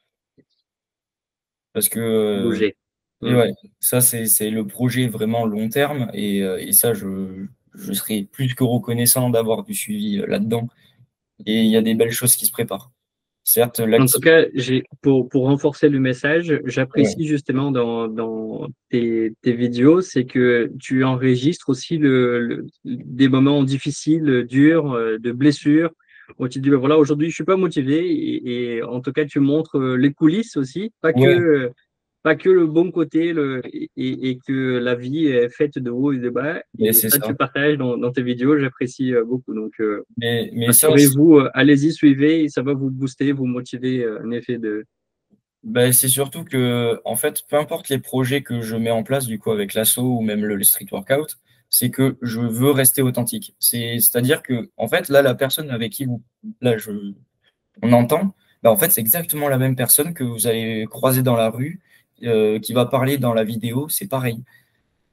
Parce que, bouger. et Hmm. ouais, ça, c'est le projet vraiment long terme. Et ça, je serai plus que reconnaissant d'avoir du suivi là-dedans. Et il y a des belles choses qui se préparent. Certes, En tout l'activité. cas, pour renforcer le message, Ouais, j'apprécie justement dans tes vidéos, c'est que tu enregistres aussi des moments difficiles, durs, de blessures, où tu te dis, ben voilà, aujourd'hui, je suis pas motivé, et en tout cas, tu montres les coulisses aussi, ouais, pas que le bon côté, et que la vie est faite de hauts et de bas. mais Et c'est ça, tu ça. partages dans tes vidéos, j'apprécie beaucoup. Donc, Mais ça aussi, rassurez-vous, allez-y, suivez, ça va vous booster, vous motiver, un effet de. ben, c'est surtout que, en fait, peu importe les projets que je mets en place, du coup, avec l'asso ou même le street workout, c'est que je veux rester authentique. C'est-à-dire que, en fait, là, la personne avec qui là, on entend, ben, en fait, c'est exactement la même personne que vous allez croiser dans la rue, qui va parler dans la vidéo, c'est pareil.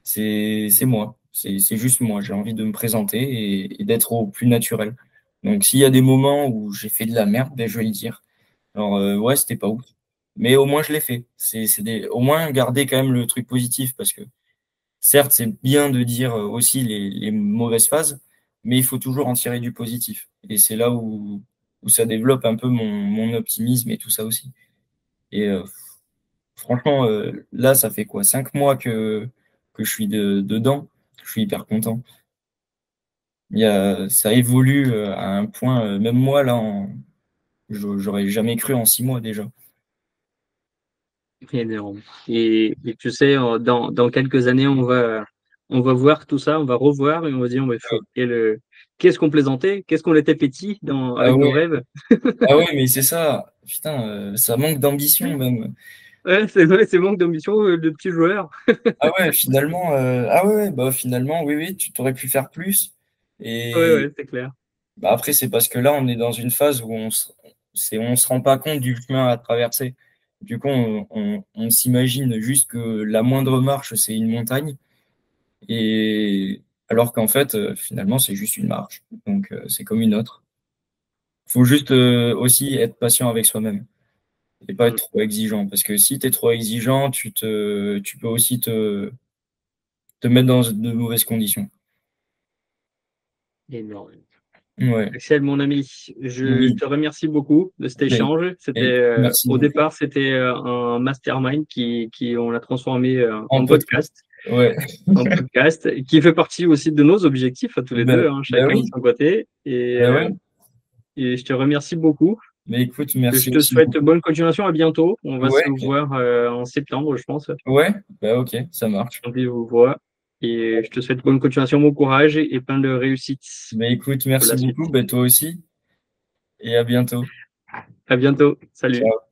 C'est moi. C'est juste moi. J'ai envie de me présenter et d'être au plus naturel. Donc, s'il y a des moments où j'ai fait de la merde, ben, je vais le dire. Alors, ouais, c'était pas ouf. Mais au moins, je l'ai fait. Au moins, garder quand même le truc positif parce que, certes, c'est bien de dire aussi les mauvaises phases, mais il faut toujours en tirer du positif. Et c'est là où ça développe un peu mon optimisme et tout ça aussi. Et franchement, là, ça fait quoi? 5 mois que je suis dedans. Je suis hyper content. Ça évolue à un point, même moi, là, j'aurais jamais cru en 6 mois déjà. Énorme. Et tu sais, dans quelques années, on va voir tout ça, on va revoir et on va dire, mais qu'est-ce qu'on plaisantait, qu'est-ce qu'on était petit Ah avec nos ouais, rêves. ah ouais, mais c'est ça. Putain, ça manque d'ambition même. Ouais, c'est vrai, c'est manque d'ambition de petits joueurs. Ah ouais, finalement, ah ouais, ouais, bah finalement, oui, oui, tu t'aurais pu faire plus. Ouais, Et ouais, c'est clair. bah, après, c'est parce que là, on est dans une phase où on se rend pas compte du chemin à traverser. Du coup, on s'imagine juste que la moindre marche, c'est une montagne. Et alors qu'en fait, finalement, c'est juste une marche. Donc, c'est comme une autre. Faut juste aussi être patient avec soi-même et pas être Mm. trop exigeant. Parce que si tu es trop exigeant, tu peux aussi te mettre dans de mauvaises conditions. Énorme. Ouais, Axel, mon ami, je oui. te remercie beaucoup de cet Ben, échange. C'était, merci au beaucoup. départ, c'était un mastermind qui on l'a transformé En podcast. Ouais. en podcast, qui fait partie aussi de nos objectifs à tous les Ben, deux, hein, ben chacun de oui. son côté. Ben ouais. Et je te remercie beaucoup. Mais écoute, Je merci te aussi souhaite beaucoup. bonne continuation. À bientôt. On va Ouais, se voir en septembre, je pense. ouais, bah ok, ça marche. On vous voit. Et je te souhaite bonne continuation, bon courage et plein de réussites Mais écoute, pour merci la beaucoup, suite. bah toi aussi, et à bientôt. À bientôt. Salut. Ciao.